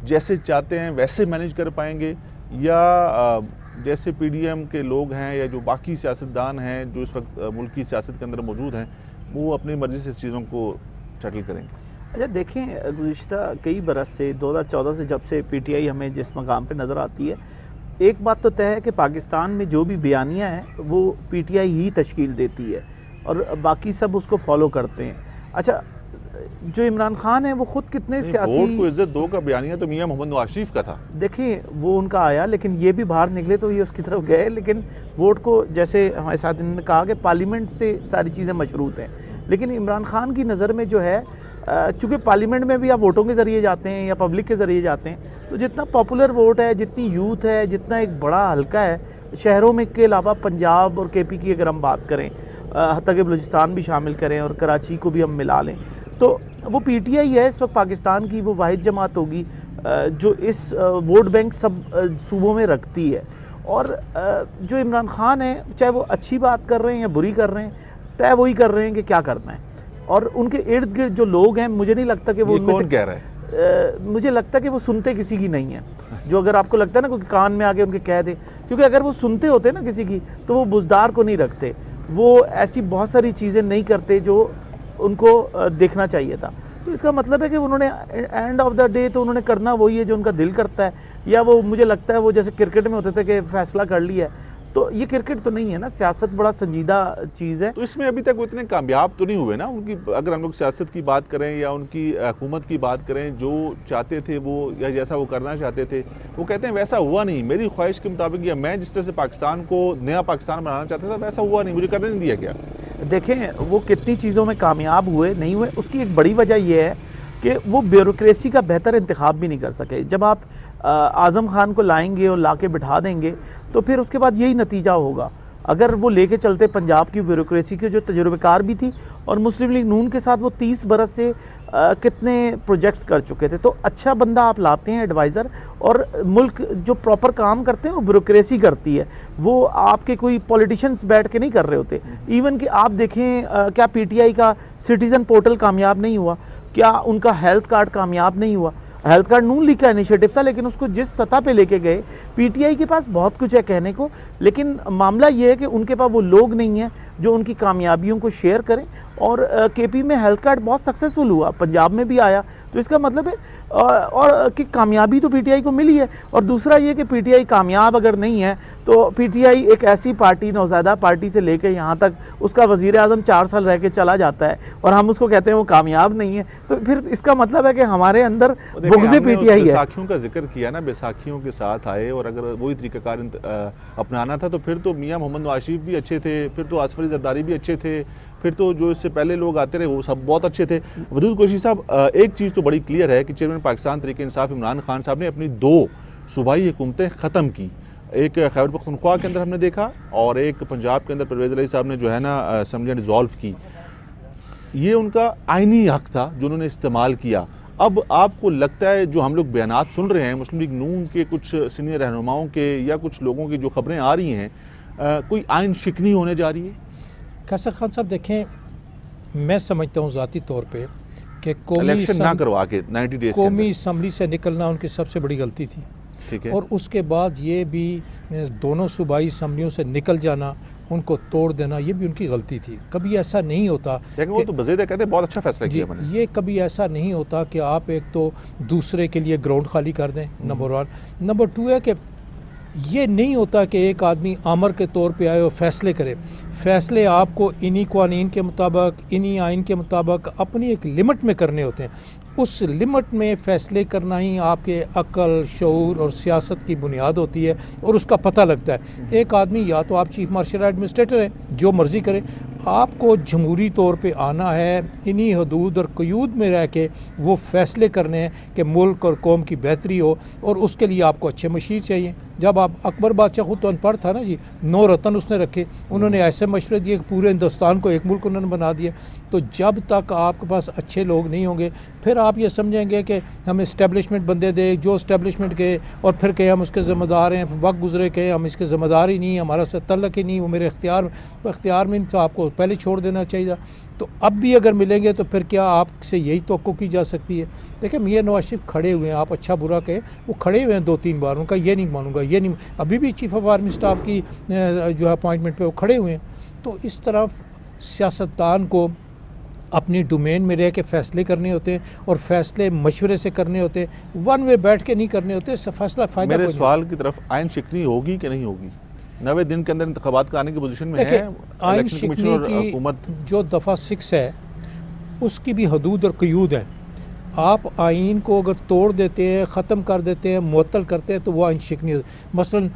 [SPEAKER 1] जैसे चाहते हैं वैसे मैनेज कर पाएंगे, या जैसे पीडीएम के लोग हैं या जो बाकी सियासतदान हैं जो इस वक्त मुल्क की सियासत के अंदर मौजूद हैं, वो अपनी मर्ज़ी से चीज़ों को सेटल करेंगे?
[SPEAKER 4] अच्छा देखें, गुज़िश्ता कई बरस से 2014 से जब से पीटीआई हमें जिस मकाम पे नज़र आती है, एक बात तो तय है कि पाकिस्तान में जो भी बयानियाँ हैं वो पीटीआई ही तश्कील देती है और बाकी सब उसको फॉलो करते हैं। अच्छा, जो इमरान खान है वो खुद कितने सियासी,
[SPEAKER 1] वोट को इज्जत दो का बयानिया तो मियां मोहम्मद नवाज शरीफ का था।
[SPEAKER 4] देखिए वो उनका आया, लेकिन ये भी बाहर निकले तो ये उसकी तरफ गए, लेकिन वोट को, जैसे हमारे साथ इन्होंने कहा कि पार्लियामेंट से सारी चीज़ें मशरूत हैं, लेकिन इमरान खान की नज़र में जो है, चूँकि पार्लियामेंट में भी आप वोटों के ज़रिए जाते हैं या पब्लिक के ज़रिए जाते हैं, तो जितना पॉपुलर वोट है, जितनी यूथ है, जितना एक बड़ा हल्का है शहरों में के अलावा पंजाब और केपी की अगर हम बात करें, हत्ता कि बलूचिस्तान भी शामिल करें और कराची को भी हम मिला लें, तो वो पीटीआई है इस वक्त पाकिस्तान की वो वाहिद जमात होगी जो इस वोट बैंक सब सूबों में रखती है। और जो इमरान खान है, चाहे वो अच्छी बात कर रहे हैं या बुरी कर रहे हैं, तय वही कर रहे हैं कि क्या करना है। और उनके इर्द गिर्द जो लोग हैं, मुझे नहीं लगता कि वो
[SPEAKER 1] कौन कह रहा है,
[SPEAKER 4] मुझे लगता है कि वो सुनते किसी की नहीं है। जो अगर आपको लगता है ना कोई कान में आके उनके कह दे, क्योंकि अगर वो सुनते होते ना किसी की, तो वो बुजदार को नहीं रखते, वो ऐसी बहुत सारी चीज़ें नहीं करते जो उनको देखना चाहिए था। तो इसका मतलब है कि उन्होंने एंड ऑफ द डे तो उन्होंने करना वही है जो उनका दिल करता है, या वो, मुझे लगता है वो जैसे क्रिकेट में होते थे कि फैसला कर लिया है, तो ये क्रिकेट तो नहीं है ना, सियासत बड़ा संजीदा चीज़ है।
[SPEAKER 1] तो इसमें अभी तक वो इतने कामयाब तो नहीं हुए ना उनकी, अगर हम लोग सियासत की बात करें या उनकी हुकूमत की बात करें, जो चाहते थे वो या जैसा वो करना चाहते थे, वो कहते हैं वैसा हुआ नहीं मेरी ख्वाहिश के मुताबिक, या मैं जिस तरह से पाकिस्तान को नया पाकिस्तान बनाना चाहता था वैसा हुआ नहीं, मुझे करने नहीं दिया गया।
[SPEAKER 4] देखें वो कितनी चीज़ों में कामयाब हुए नहीं हुए, उसकी एक बड़ी वजह यह है कि वो ब्यूरोक्रेसी का बेहतर इंतखाब भी नहीं कर सके। जब आप आज़म खान को लाएंगे और ला के बिठा देंगे तो फिर उसके बाद यही नतीजा होगा। अगर वो लेके चलते पंजाब की ब्यूरोक्रेसी की जो तजुर्बेकार भी थी, और मुस्लिम लीग नून के साथ वो 30 बरस से कितने प्रोजेक्ट्स कर चुके थे, तो अच्छा बंदा आप लाते हैं एडवाइज़र, और मुल्क जो प्रॉपर काम करते हैं वो ब्यूरोक्रेसी करती है, वो आपके कोई पॉलिटिशियंस बैठ के नहीं कर रहे होते। इवन कि आप देखें क्या पीटीआई का सिटीज़न पोर्टल कामयाब नहीं हुआ, क्या उनका हेल्थ कार्ड कामयाब नहीं हुआ। हेल्थ कार्ड नून लीग का इनिशिएटिव था, लेकिन उसको जिस सतह पे लेके गए, पीटीआई के पास बहुत कुछ है कहने को, लेकिन मामला ये है कि उनके पास वो लोग नहीं हैं जो उनकी कामयाबियों को शेयर करें। और केपी में हेल्थ कार्ड बहुत सक्सेसफुल हुआ, पंजाब में भी आया, तो इसका मतलब है और कि कामयाबी तो पीटीआई को मिली है। और दूसरा ये कि पीटीआई कामयाब अगर नहीं है तो पीटीआई एक ऐसी पार्टी, नौज़ादा पार्टी से लेकर यहाँ तक उसका वज़ीर आज़म 4 साल रह के चला जाता है और हम उसको कहते हैं वो कामयाब नहीं है, तो फिर इसका मतलब है कि हमारे अंदर बुग़्ज़ पीटीआई है।
[SPEAKER 1] बैसाखियों का जिक्र किया ना, बैसाखियों के साथ आए, और अगर वही तरीक़ाकार अपनाना था तो फिर तो मियाँ मोहम्मद आशिफ भी अच्छे थे, फिर तो आसफ़ अली ज़रदारी भी अच्छे थे, फिर तो जो इससे पहले लोग आते रहे वो सब बहुत अच्छे थे। वदूद कुरैशी साहब, एक चीज़ तो बड़ी क्लियर है कि चेयरमैन पाकिस्तान तहरीक इंसाफ इमरान खान साहब ने अपनी 2 सूबाई हुकूमतें ख़त्म की। एक खैबर पख्तूनख्वा के अंदर हमने देखा, और एक पंजाब के अंदर परवेज़ इलाही साहब ने जो है ना असेंबली डिज़ोल्व की। ये उनका आइनी हक़ था जो उन्होंने इस्तेमाल किया। अब आपको लगता है जो हम लोग बयानात सुन रहे हैं मुस्लिम लीग नून के कुछ सीनियर रहनुमाओं के या कुछ लोगों की जो खबरें आ रही हैं, कोई आइन शिकनी होने जा रही है?
[SPEAKER 2] कैसर खान साहब देखें, मैं समझता हूँ ज़ाती तौर पे कि
[SPEAKER 1] इलेक्शन ना करवा के 90 डेज़
[SPEAKER 2] कौमी असम्बली से निकलना उनकी सबसे बड़ी गलती थी।
[SPEAKER 1] ठीक है।
[SPEAKER 2] और उसके बाद ये भी दोनों सूबाई असम्बलियों से निकल जाना, उनको तोड़ देना, ये भी उनकी गलती थी। कभी ऐसा नहीं होता,
[SPEAKER 1] लेकिन वो तो बज़ेदा कहते हैं बहुत अच्छा फैसला किया मैंने।
[SPEAKER 2] ये कभी ऐसा नहीं होता कि आप एक तो दूसरे के लिए ग्राउंड खाली कर दें, नंबर 1। नंबर 2 है कि ये नहीं होता कि एक आदमी आमर के तौर पे आए और फैसले करे। फ़ैसले आपको इन्हीं क़वानीन के मुताबिक, इन्हीं आइन के मुताबिक अपनी एक लिमिट में करने होते हैं। उस लिमिट में फ़ैसले करना ही आपके अक्ल, शऊर और सियासत की बुनियाद होती है, और उसका पता लगता है। एक आदमी, या तो आप चीफ मार्शल एडमिनिस्ट्रेटर हैं, जो मर्ज़ी करें, आपको जमहूरी तौर पे आना है, इन्हीं हदूद और क़यूद में रह के वो फ़ैसले करने हैं कि मुल्क और कौम की बेहतरी हो, और उसके लिए आपको अच्छे मशीर चाहिए। जब आप अकबर बादशाह खुद तो अनपढ़ था ना जी, 9 रतन उसने रखे, उन्होंने ऐसे मशवरे दिए कि पूरे हिंदुस्तान को एक मुल्क उन्होंने बना दिया। तो जब तक आपके पास अच्छे लोग नहीं होंगे, फिर आप ये समझेंगे कि हम इस्टेब्लिशमेंट बंदे दे, जो इस्टेब्लिशमेंट के, और फिर कहे हम उसके ज़िम्मेदार हैं, वक्त गुजरे कहे हम इसके ज़िम्मेदार ही नहीं, हमारा से तल्लक ही नहीं, वो मेरे इख्तियार में, तो आपको पहले छोड़ देना चाहिए। तो अब भी अगर मिलेंगे तो फिर क्या आपसे यही तवक्को की जा सकती है? देखिए, मियां नवाज शरीफ खड़े हुए हैं, आप अच्छा बुरा कहें, वो खड़े हुए हैं 2-3 बार, उनका ये नहीं मानूंगा, ये नहीं, अभी भी चीफ ऑफ आर्मी स्टाफ की जो है अपॉइंटमेंट पे वो खड़े हुए हैं। तो इस तरफ सियासतदान को अपनी डोमेन में रह के फ़ैसले करने होते हैं, और फ़ैसले मशवरे से करने होते हैं, वन वे बैठ के नहीं करने होते। फ़ैसला फ़ायदा
[SPEAKER 1] मेरे सवाल की तरफ, आइन शिकनी होगी कि नहीं होगी? 90 दिन के अंदर इंतखाबात कराने की पोजीशन में है
[SPEAKER 2] आइन शिकनी की
[SPEAKER 1] हुकूमत।
[SPEAKER 2] जो दफ़ा 6 है उसकी भी हदूद और क़यूद है। आप आइन को अगर तोड़ देते हैं, ख़त्म कर देते हैं, मुअत्तल करते हैं, तो वो आइन शिकनी होती है। मसलन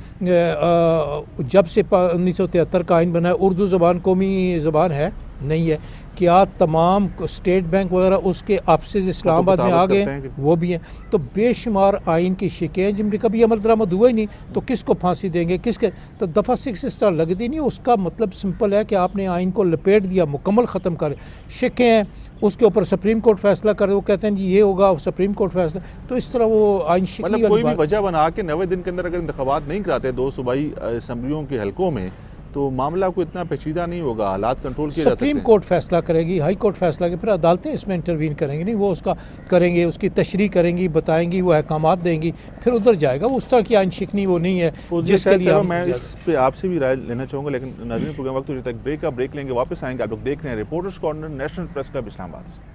[SPEAKER 2] जब से 1973 का आइन बना है, उर्दू ज़बान कौमी ज़बान है नहीं है? क्या तमाम स्टेट बैंक वगैरह उसके ऑफिस इस्लामाबाद में आ गए? वो भी हैं। तो बेशुमार आइन की शिकें जिनके कभी अमल दरामद हुआ ही नहीं, तो किसको फांसी देंगे, किसके? तो दफ़ा 6 इस तरह लगती नहीं। उसका मतलब सिंपल है कि आपने आइन को लपेट दिया, मुकम्मल ख़त्म कर। शिकें हैं, उसके ऊपर सुप्रीम कोर्ट फैसला करे, वो कहते हैं जी ये होगा, सुप्रीम कोर्ट फैसला। तो इस तरह वो आइन शिकनी,
[SPEAKER 1] मतलब कोई भी वजह बना के 90 दिन के अंदर अगर इंतखाबात नहीं कराते 2 सूबाई असम्बलियों के हलकों में, तो मामला को इतना पेचीदा नहीं होगा, हालात कंट्रोल किए जा सकते हैं।
[SPEAKER 2] सुप्रीम कोर्ट फैसला करेगी, हाई कोर्ट फैसला करेगी, फिर अदालतें इसमें इंटरवीन करेंगी नहीं, वो उसका करेंगे, उसकी तशरीह करेंगी, बताएंगी, वो अहकामात देंगी, फिर उधर जाएगा। वो उस तरह की आइन शिकनी वो नहीं है जिसके लिए
[SPEAKER 1] मैं इस पे आपसे भी राय लेना चाहूँगा, लेकिन नाज़रीन प्रोग्राम वक्त हो जाता है, ब्रेक लेंगे, वापस आएंगे। आप लोग देख रहे हैं reporters corner, national press club Islamabad से।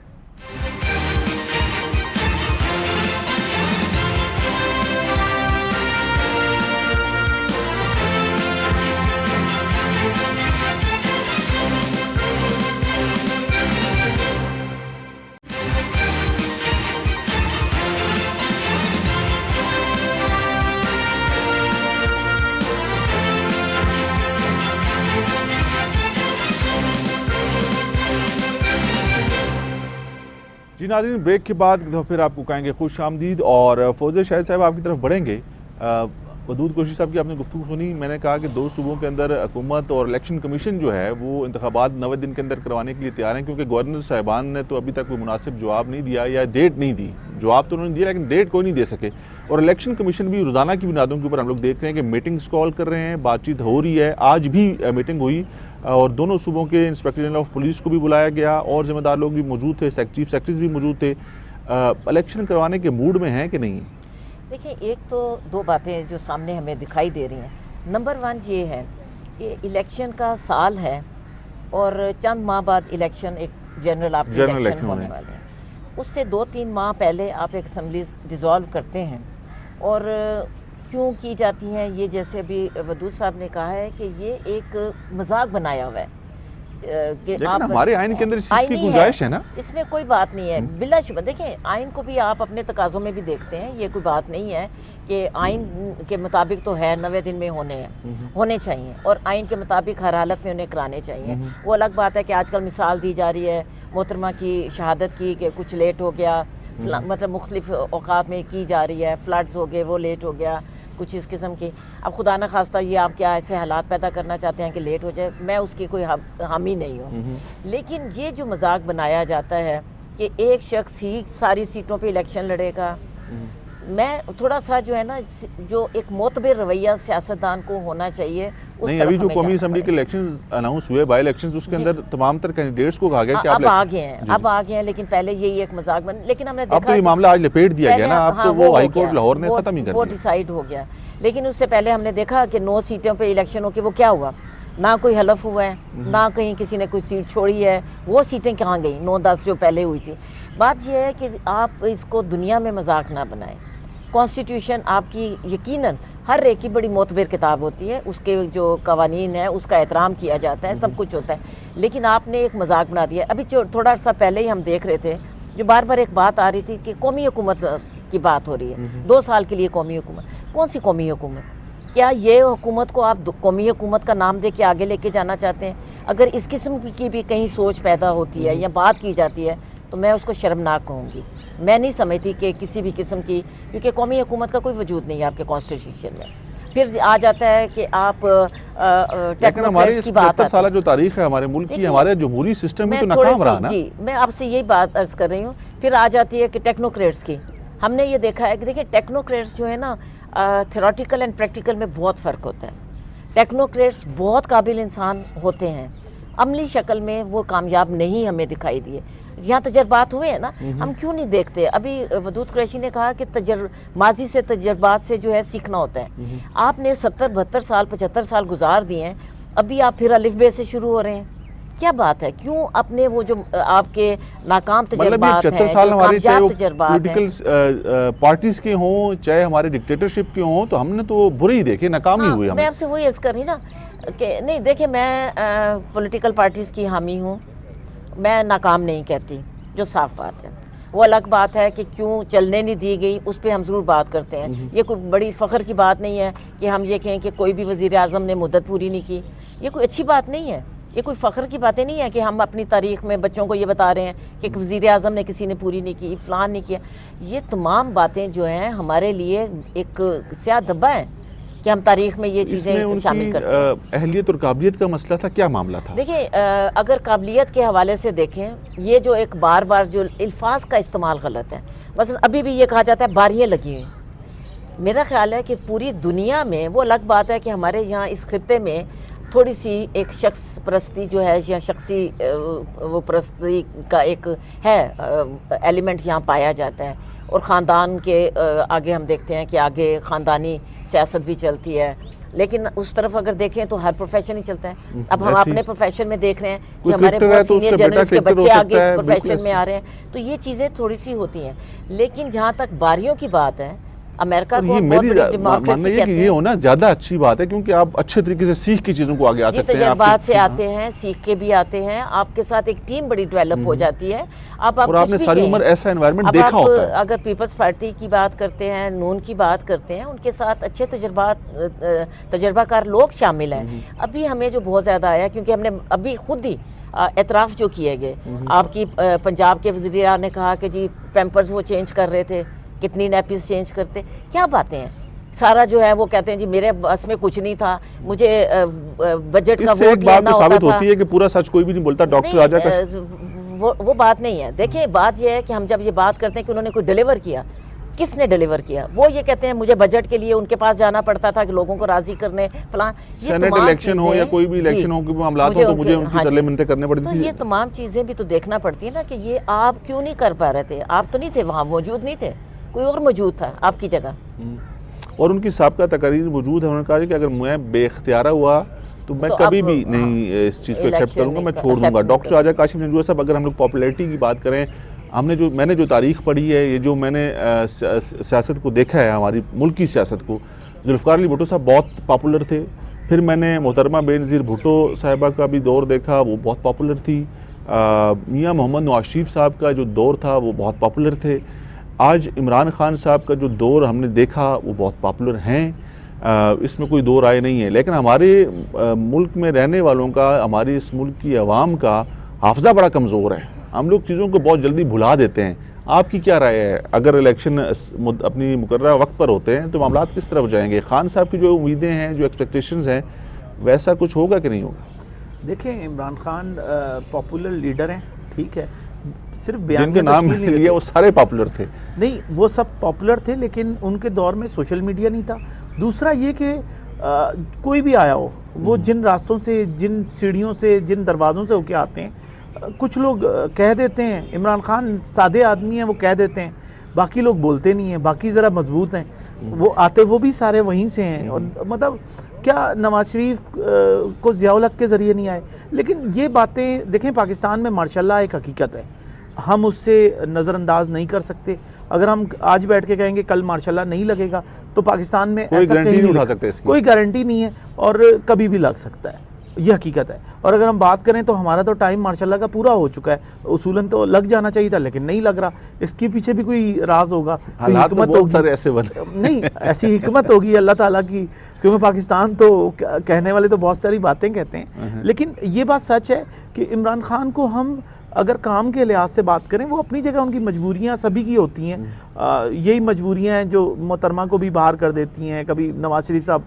[SPEAKER 1] जी नाज़रीन, ब्रेक के बाद एक दफ़ा फिर आपको कहेंगे खुश आमदीद। और फौज़ शाहिद साहब आपकी तरफ बढ़ेंगे। वदूद कोशिश साहब की आपने गुफ्तगू सुनी। मैंने कहा कि 2 सूबों के अंदर हुकूमत और इलेक्शन कमीशन जो है वो इंतखाबात 90 दिन के अंदर करवाने के लिए तैयार हैं, क्योंकि गवर्नर साहिबान ने तो अभी तक कोई मुनासिब जवाब नहीं दिया या डेट नहीं दी। जवाब तो उन्होंने दिया लेकिन डेट कोई नहीं दे सके। और इलेक्शन कमीशन भी रोज़ाना की बुनियादों के ऊपर हम लोग देख रहे हैं कि मीटिंग्स कॉल कर रहे हैं, बातचीत हो रही है। आज भी मीटिंग हुई और दोनों सूबों के इंस्पेक्टर जनरल ऑफ पुलिस को भी बुलाया गया और ज़िम्मेदार लोग भी मौजूद थे, चीफ सेक्रेटरीज भी मौजूद थे। इलेक्शन करवाने के मूड में हैं कि नहीं?
[SPEAKER 3] देखिए, एक तो 2 बातें जो सामने हमें दिखाई दे रही हैं। नंबर 1 ये है कि इलेक्शन का साल है और चंद माह बाद इलेक्शन, एक जनरल आपके इलेक्शन होने वाले हैं। उससे 2-3 माह पहले आप एक असम्बलीज डिज़ोल्व करते हैं और क्यों की जाती हैं ये, जैसे अभी वदूद साहब ने कहा है कि ये एक मजाक बनाया हुआ है कि आप
[SPEAKER 1] हमारे आइन के अंदर इस चीज़ की गुंजाइश है ना,
[SPEAKER 3] इसमें कोई बात नहीं है। बिलाशुबा देखिए, आइन को भी आप अपने तकाज़ों में भी देखते हैं। ये कोई बात नहीं है कि आइन के मुताबिक तो है 90 दिन में होने चाहिए और आइन के मुताबिक हर हालत में उन्हें कराने चाहिए। वो अलग बात है कि आजकल मिसाल दी जा रही है मोहतरमा की शहादत की कि कुछ लेट हो गया, मतलब मुख्तलिफ औकात में की जा रही है, फ्लड्स हो गए, वो लेट हो गया, कुछ इस किस्म की। अब खुदा न खास्ता ये आप क्या ऐसे हालात पैदा करना चाहते हैं कि लेट हो जाए, मैं उसकी कोई हामी नहीं हूँ। लेकिन ये जो मजाक बनाया जाता है कि एक शख्स ही सारी सीटों पे इलेक्शन लड़ेगा, मैं थोड़ा सा जो है ना, जो एक मोतबर रवैया सियासतदान को होना चाहिए उस
[SPEAKER 1] नहीं। अभी जो कौमी असम्बली के इलेक्शन अनाउंस हुए, बाई इलेक्शन, उसके अंदर तमाम तर कैंडिडेट्स को कहा गया कि
[SPEAKER 3] अब आ गए हैं, लेकिन पहले यही एक मजाक बन, लेकिन हमने देखा
[SPEAKER 1] अब तो ये मामला आज लपेट दिया गया ना, अब तो वो हाई कोर्ट लाहौर ने खत्म ही कर दिया,
[SPEAKER 3] वो डिसाइड हो गया। लेकिन उससे पहले हमने देखा कि 9 सीटों पे इलेक्शन हो के वो क्या हुआ, ना कोई हलफ हुआ है, ना कहीं किसी ने कोई सीट छोड़ी है। वो सीटें कहाँ गई 9-10 जो पहले हुई थी। बात यह है कि आप इसको दुनिया में मजाक ना बनाएं। कॉन्स्टिट्यूशन आपकी यकीनन हर एक की बड़ी मोतबर किताब होती है, उसके जो कवानीन है उसका एहतराम किया जाता है, सब कुछ होता है, लेकिन आपने एक मजाक बना दिया। अभी थोड़ा सा पहले ही हम देख रहे थे, जो बार बार एक बात आ रही थी कि कौमी हुकूमत की बात हो रही है, 2 साल के लिए कौमी हुकूमत। कौन सी कौमी हुकूमत? क्या ये हुकूमत को आप कौमी हुकूमत का नाम दे के आगे लेके जाना चाहते हैं? अगर इस किस्म की भी कहीं सोच पैदा होती है या बात की जाती है तो मैं उसको शर्मनाक कहूँगी। मैं नहीं समझती कि किसी भी किस्म की, क्योंकि कौमी हुकूमत का कोई वजूद नहीं है आपके कॉन्स्टिट्यूशन में। फिर आ जाता है कि आप टेक्नोक्रेट्स की बात,
[SPEAKER 1] 70 साल जो तारीख है हमारे मुल्क की, हमारे जमहूरी सिस्टम में तो नाकाम रहा ना।
[SPEAKER 3] जी, मैं आपसे यही बात अर्ज कर रही हूँ। फिर आ जाती है कि टेक्नोक्रेट्स की। हमने ये देखा है कि देखिए, टेक्नोक्रेट्स जो है ना, थ्योरेटिकल एंड प्रैक्टिकल में बहुत फ़र्क होता है। टेक्नोक्रेट्स बहुत काबिल इंसान होते हैं, अमली शक्ल में वो कामयाब नहीं हमें दिखाई दिए। यहाँ तजर्बात हुए हैं ना, हम क्यों नहीं देखते? अभी वदूद कुरैशी ने कहा कि माजी से तजर्बात से जो है सीखना होता है। आपने 70-72 साल 75 साल गुजार दिए हैं, अभी आप फिर अलिफ बे से शुरू हो रहे हैं। क्या बात है? क्यों अपने वो जो आपके नाकाम तजर्बात हैं,
[SPEAKER 1] साल हमारे चाहे वो
[SPEAKER 3] तजर्बात
[SPEAKER 1] पॉलिटिकल पार्टीज के हों चाहे हमारे डिक्टेटरशिप के हों, तो हमने तो बुरे ही देखे, नाकाम ही हुए।
[SPEAKER 3] मैं आपसे वही अर्ज कर रही ना कि नहीं, देखिए, मैं पॉलिटिकल पार्टीज़ की हामी हूँ, मैं नाकाम नहीं कहती, जो साफ बात है। वो अलग बात है कि क्यों चलने नहीं दी गई, उस पर हम ज़रूर बात करते हैं। ये कोई बड़ी फ़ख्र की बात नहीं है कि हम ये कहें कि कोई भी वज़ीर आज़म ने मुद्दत पूरी नहीं की। ये कोई अच्छी बात नहीं है, ये कोई फ़ख्र की बातें नहीं है कि हम अपनी तारीख़ में बच्चों को ये बता रहे हैं कि वज़ीर आज़म ने किसी ने पूरी नहीं की, फ़लान नहीं किया। ये तमाम बातें जो हैं हमारे लिए एक स्याह धब्बा है कि हम तारीख में ये चीज़ें शामिल करते हैं।
[SPEAKER 1] अहलियत और काबिलियत का मसला था, क्या मामला था?
[SPEAKER 3] देखिए, अगर काबिलियत के हवाले से देखें, ये जो एक बार बार जो अल्फाज का इस्तेमाल गलत है। मसलन अभी भी ये कहा जाता है बारियाँ लगी हुई। मेरा ख्याल है कि पूरी दुनिया में, वो अलग बात है कि हमारे यहाँ इस खित्ते में थोड़ी सी एक शख्स परस्ती जो है या शख्सी वो परस्ती का एक है एलिमेंट यहाँ पाया जाता है। और ख़ानदान के आगे हम देखते हैं कि आगे ख़ानदानी सियासत भी चलती है, लेकिन उस तरफ अगर देखें तो हर प्रोफेशन ही चलता है। अब हम अपने प्रोफेशन में देख रहे हैं कि हमारे बहुत सीनियर जर्नलिस्ट के बच्चे आगे इस प्रोफेशन में आ रहे हैं, तो ये चीज़ें थोड़ी सी होती हैं। लेकिन जहाँ तक बारियों की बात है, अमेरिका को बहुत बड़ी डेमोक्रेसी कहते हैं।
[SPEAKER 1] ये होना ज़्यादा अच्छी बात है, क्योंकि आप अच्छे तरीके से सीख की चीज़ों को आगे आ सकते हैं।
[SPEAKER 3] तजर्बात से आते हैं, सीख के भी आते हैं, आपके साथ एक टीम बड़ी डेवलप हो जाती है। और
[SPEAKER 1] आपने सारी उम्र ऐसा एनवायरनमेंट देखा होता है।
[SPEAKER 3] अगर पीपल्स पार्टी की बात करते हैं, नून की बात करते हैं, उनके साथ अच्छे तजर्बाकार लोग शामिल हैं। अभी हमें जो बहुत ज़्यादा आया, क्योंकि हमने अभी खुद ही एतराफ़ जो किए गए, आपकी पंजाब के वज़ीर ने कहा कि जी पैम्पर्स वो चेंज कर रहे थे, कितनी नैपीज़ चेंज करते, क्या बातें हैं। सारा जो है वो कहते हैं जी मेरे बस में कुछ नहीं था, मुझे बजट का वोट लेना होता
[SPEAKER 1] साबित होती है कि पूरा सच कोई भी नहीं बोलता। डॉक्टर राजा का
[SPEAKER 3] वो बात नहीं है। देखिए बात यह है कि हम जब ये बात करते हैं कि उन्होंने कोई डिलीवर किया, किसने डिलीवर किया, वो ये कहते हैं मुझे बजट के लिए उनके पास जाना पड़ता था कि लोगों को राजी करने फलां।
[SPEAKER 1] सेनेट इलेक्शन हो या कोई भी इलेक्शन हो, कोई मामला हो, तो मुझे उनकी तरले मिन्नतें करने पड़ती
[SPEAKER 3] तो
[SPEAKER 1] थी।
[SPEAKER 3] ये तमाम चीज़ें भी तो देखना पड़ती है ना कि ये आप क्यों नहीं कर पा रहे थे। आप तो नहीं थे वहाँ, मौजूद नहीं थे, कोई और मौजूद था आपकी जगह।
[SPEAKER 1] और उनकी साबका तकरीर मौजूद है, उन्होंने कहा कि अगर मैं बेख्तियारा हुआ तो मैं कभी भी नहीं इस चीज़ को एक्सेप्ट करूंगा, मैं छोड़ दूंगा। डॉक्टर राजा काशिफ नजूआ साहब, अगर हम लोग पॉपुलैरिटी की बात करें, मैंने जो तारीख़ पढ़ी है, ये जो मैंने सियासत को देखा है, हमारी मुल्क की सियासत को, जुल्फ़िकार अली भुट्टो साहब बहुत पॉपुलर थे। फिर मैंने मोहतरमा बेनज़ीर भुट्टो साहिबा का भी दौर देखा, वो बहुत पॉपुलर थी। मियाँ मोहम्मद नवाज शरीफ साहब का जो दौर था वो बहुत पॉपुलर थे। आज इमरान खान साहब का जो दौर हमने देखा वो बहुत पॉपुलर हैं, इसमें कोई दो राय नहीं है। लेकिन हमारे मुल्क में रहने वालों का, हमारी इस मुल्क की आवाम का हाफजा बड़ा कमज़ोर है, हम लोग चीज़ों को बहुत जल्दी भुला देते हैं। आपकी क्या राय है, अगर इलेक्शन अपनी मुकर्रर वक्त पर होते हैं तो मामला किस तरफ जाएंगे? खान साहब की जो उम्मीदें हैं, जो एक्सपेक्टेशंस हैं, वैसा कुछ होगा कि नहीं होगा?
[SPEAKER 4] देखें, इमरान खान पॉपुलर लीडर हैं, ठीक है, सिर्फ
[SPEAKER 1] जिनके नाम लिए वो सारे पॉपुलर थे।
[SPEAKER 4] नहीं, वो सब पॉपुलर थे, लेकिन उनके दौर में सोशल मीडिया नहीं था। दूसरा ये कि कोई भी आया हो, वो जिन रास्तों से, जिन सीढ़ियों से, जिन दरवाज़ों से होके आते हैं, कुछ लोग कह देते हैं, इमरान खान सादे आदमी हैं, वो कह देते हैं, बाकी लोग बोलते नहीं हैं, बाकी ज़रा मजबूत हैं, वो आते वो भी सारे वहीं से हैं। और मतलब क्या नवाज शरीफ को ज़ियाउल हक के ज़रिए नहीं आए? लेकिन ये बातें देखें, पाकिस्तान में माशाल्लाह एक हकीकत है, हम उससे नज़रअंदाज नहीं कर सकते। अगर हम आज बैठ के कहेंगे कल माशाल्लाह नहीं लगेगा, तो पाकिस्तान में
[SPEAKER 1] कोई गारंटी नहीं उठा सकते इसकी।
[SPEAKER 4] कोई गारंटी नहीं है, और कभी भी लग सकता है, ये हकीकत है। और अगर हम बात करें तो हमारा तो टाइम माशाल्लाह का पूरा हो चुका है, उसूलन तो लग जाना चाहिए था, लेकिन नहीं लग रहा। इसके पीछे भी कोई राज होगा, कोई हिकमत होगी,
[SPEAKER 1] ऐसे बने
[SPEAKER 4] नहीं ऐसी हिकमत होगी अल्लाह ताला की, क्योंकि पाकिस्तान तो कहने वाले तो बहुत सारी बातें कहते हैं, लेकिन ये बात सच है कि इमरान खान को हम अगर काम के लिहाज से बात करें, वो अपनी जगह, उनकी मजबूरियां सभी की होती हैं। यही मजबूरियां हैं जो मोहतरमा को भी बाहर कर देती हैं, कभी नवाज शरीफ साहब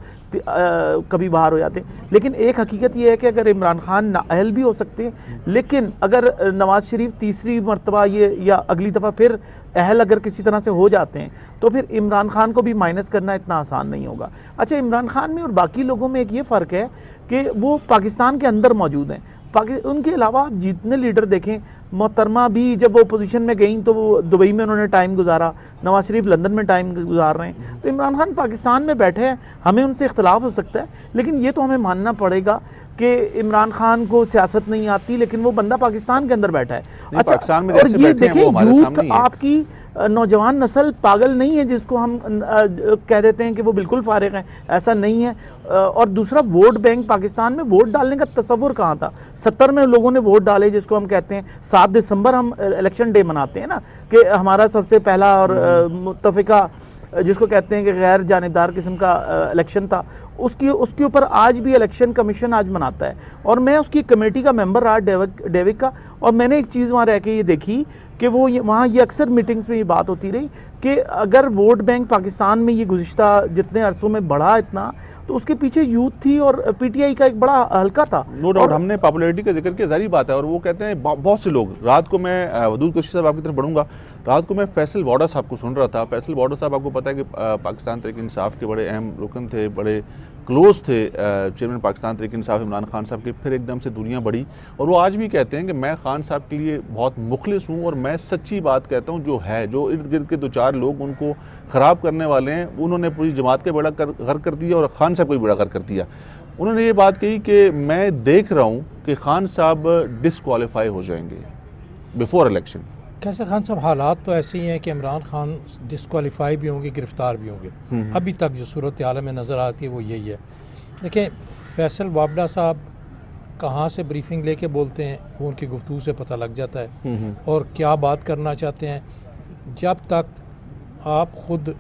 [SPEAKER 4] कभी बाहर हो जाते हैं। लेकिन एक हकीकत यह है कि अगर इमरान खान नाअहल भी हो सकते हैं, लेकिन अगर नवाज शरीफ तीसरी मरतबा ये या अगली दफ़ा फिर अहल अगर किसी तरह से हो जाते हैं, तो फिर इमरान खान को भी माइनस करना इतना आसान नहीं होगा। अच्छा, इमरान खान में और बाकी लोगों में एक ये फ़र्क है कि वो पाकिस्तान के अंदर मौजूद हैं। उनके अलावा आप जितने लीडर देखें, मोहतरमा भी जब वो पोजीशन में गई तो वो दुबई में उन्होंने टाइम गुजारा, नवाज शरीफ लंदन में टाइम गुजार रहे हैं, तो इमरान खान पाकिस्तान में बैठे हैं। हमें उनसे इख्तलाफ हो सकता है, लेकिन ये तो हमें मानना पड़ेगा कि इमरान खान को सियासत नहीं आती, लेकिन वो बंदा पाकिस्तान के अंदर बैठा है। अच्छा,
[SPEAKER 1] पाकिस्तान में
[SPEAKER 4] और ये देखें, यूथ आपकी नौजवान नस्ल पागल नहीं है जिसको हम कह देते हैं कि वो बिल्कुल फारिग हैं, ऐसा नहीं है। और दूसरा, वोट बैंक, पाकिस्तान में वोट डालने का तसव्वुर कहाँ था? 70 में लोगों ने वोट डाले, जिसको हम कहते हैं 7 दिसंबर हम इलेक्शन डे मनाते हैं ना, कि हमारा सबसे पहला और मुत्तफ़िका, जिसको कहते हैं कि गैर जानिबदार किस्म का इलेक्शन था, उसके ऊपर आज भी इलेक्शन कमीशन आज मनाता है। और मैं उसकी कमेटी का मेंबर रहा, डेविक का, और मैंने एक चीज़ वहाँ रह के ये देखी कि वो वहाँ ये अक्सर मीटिंग्स में ये बात होती रही कि अगर वोट बैंक पाकिस्तान में ये गुज़िश्ता जितने अरसों में बढ़ा इतना, तो उसके पीछे यूथ थी और पीटीआई का एक बड़ा हल्का था।
[SPEAKER 1] नो डाउट, हमने पॉपुलैरिटी का जिक्र किया, जारी बात है। और वो कहते हैं बहुत से लोग, रात को मैं वदूद कुशी साहब आपकी तरफ बढ़ूंगा, रात को मैं फैसल वाडा साहब को सुन रहा था। फैसल वाडा साहब, आपको पता है कि पाकिस्तान तहरीक इंसाफ के बड़े अहम रुकन थे, बड़े क्लोज थे चेयरमैन पाकिस्तान तहरीक इंसाफ इमरान खान साहब के। फिर एकदम से दुनिया बढ़ी, और वो आज भी कहते हैं कि मैं खान साहब के लिए बहुत मुखलिस हूँ, और मैं सच्ची बात कहता हूँ जो है, जो इर्द गिर्द के 2-4 लोग उनको ख़राब करने वाले हैं, उन्होंने पूरी जमात का बेड़ा घर कर दिया और खान साहब को भी बेड़ा घर कर दिया। उन्होंने ये बात कही कि मैं देख रहा हूँ कि खान साहब डिसक्वालीफाई हो जाएंगे बिफोर इलेक्शन।
[SPEAKER 2] कैसे खान साहब, हालात तो ऐसे ही हैं कि इमरान खान डिस्क्वालीफाई भी होंगे, गिरफ्तार भी होंगे। अभी तक जो सूरत हाल में नज़र आती है वो यही है। देखें, फैसल वाबडा साहब कहाँ से ब्रीफिंग लेके बोलते हैं, वो उनकी गुफ्तगू से पता लग जाता है, और क्या बात करना चाहते हैं। जब तक आप ख़ुद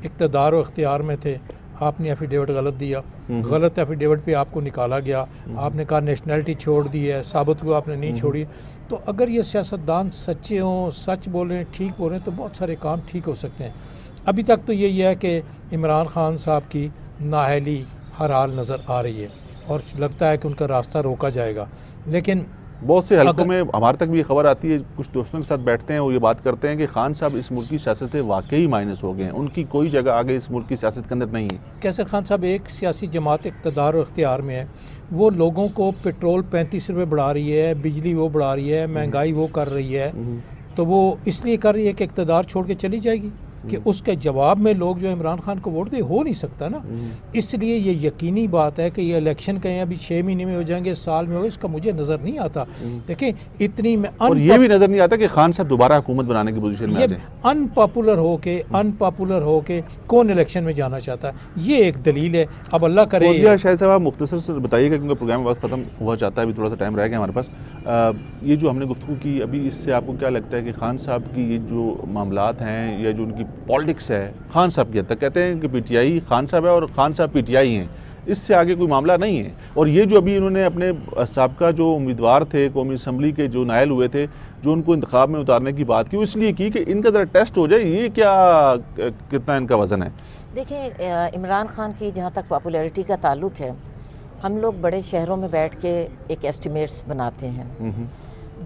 [SPEAKER 2] इक़्तिदार और इख्तियार में थे, आपने एफिडेविट गलत दिया, गलत एफिडेविट पे आपको निकाला गया, आपने कहा नेशनैलिटी छोड़ दी है, साबित हुआ आपने नहीं छोड़ी। तो अगर ये सियासतदान सच्चे हों, सच बोल रहे हैं, ठीक बोल रहे हैं, तो बहुत सारे काम ठीक हो सकते हैं। अभी तक तो यही है कि इमरान खान साहब की नाअहली हर हाल नज़र आ रही है और लगता है कि उनका रास्ता रोका जाएगा। लेकिन
[SPEAKER 1] बहुत से हलकों में हमारे तक भी ये खबर आती है, कुछ दोस्तों के साथ बैठते हैं, वो ये बात करते हैं कि खान साहब इस मुल्क की सियासत से वाकई माइनस हो गए हैं, उनकी कोई जगह आगे इस मुल्क की सियासत के अंदर नहीं है।
[SPEAKER 2] कैसर खान साहब एक सियासी जमात इक़्तिदार और इख्तियार में है, वो लोगों को पेट्रोल 35 रुपये बढ़ा रही है, बिजली वो बढ़ा रही है, महंगाई वो कर रही है, तो वो इसलिए कर रही है कि इक़्तिदार छोड़ के चली जाएगी, कि उसके जवाब में लोग जो इमरान खान को वोट दे, हो नहीं सकता ना। इसलिए ये यकीनी बात है कि ये इलेक्शन कहीं अभी 6 महीने में हो जाएंगे, साल में हो, इसका मुझे नज़र नहीं आता। देखिए इतनी में
[SPEAKER 1] और ये भी नज़र नहीं आता कि खान साहब दोबारा हुकूमत बनाने की पोजीशन में आ जाएं।
[SPEAKER 2] अनपॉपुलर होके कौन इलेक्शन में जाना चाहता है, ये एक दलील है। अब अल्लाह करे।
[SPEAKER 1] शायद साहब आप मुख्तसर से बताइएगा क्योंकि प्रोग्राम वक्त ख़त्म हुआ चाहता है, अभी थोड़ा सा टाइम रह गया हमारे पास। ये जो हमने गुफ्तगू की अभी, इससे आपको क्या लगता है कि खान साहब की ये जो मामलात हैं या जो उनकी पॉलिटिक्स है, खान साहब की हद तक कहते हैं कि पीटीआई खान साहब है और खान साहब पीटीआई हैं, इससे आगे कोई मामला नहीं है। और ये जो अभी इन्होंने अपने साबका जो उम्मीदवार थे कौमी असम्बली के, जो नायल हुए थे, जो उनको इंतखाब में उतारने की बात की, वो इसलिए की कि इनका ज़रा टेस्ट हो जाए, ये क्या कितना इनका वज़न है।
[SPEAKER 3] देखिए इमरान खान की जहाँ तक पॉपुलैरिटी का ताल्लुक है, हम लोग बड़े शहरों में बैठ के एक एस्टिमेट्स बनाते हैं।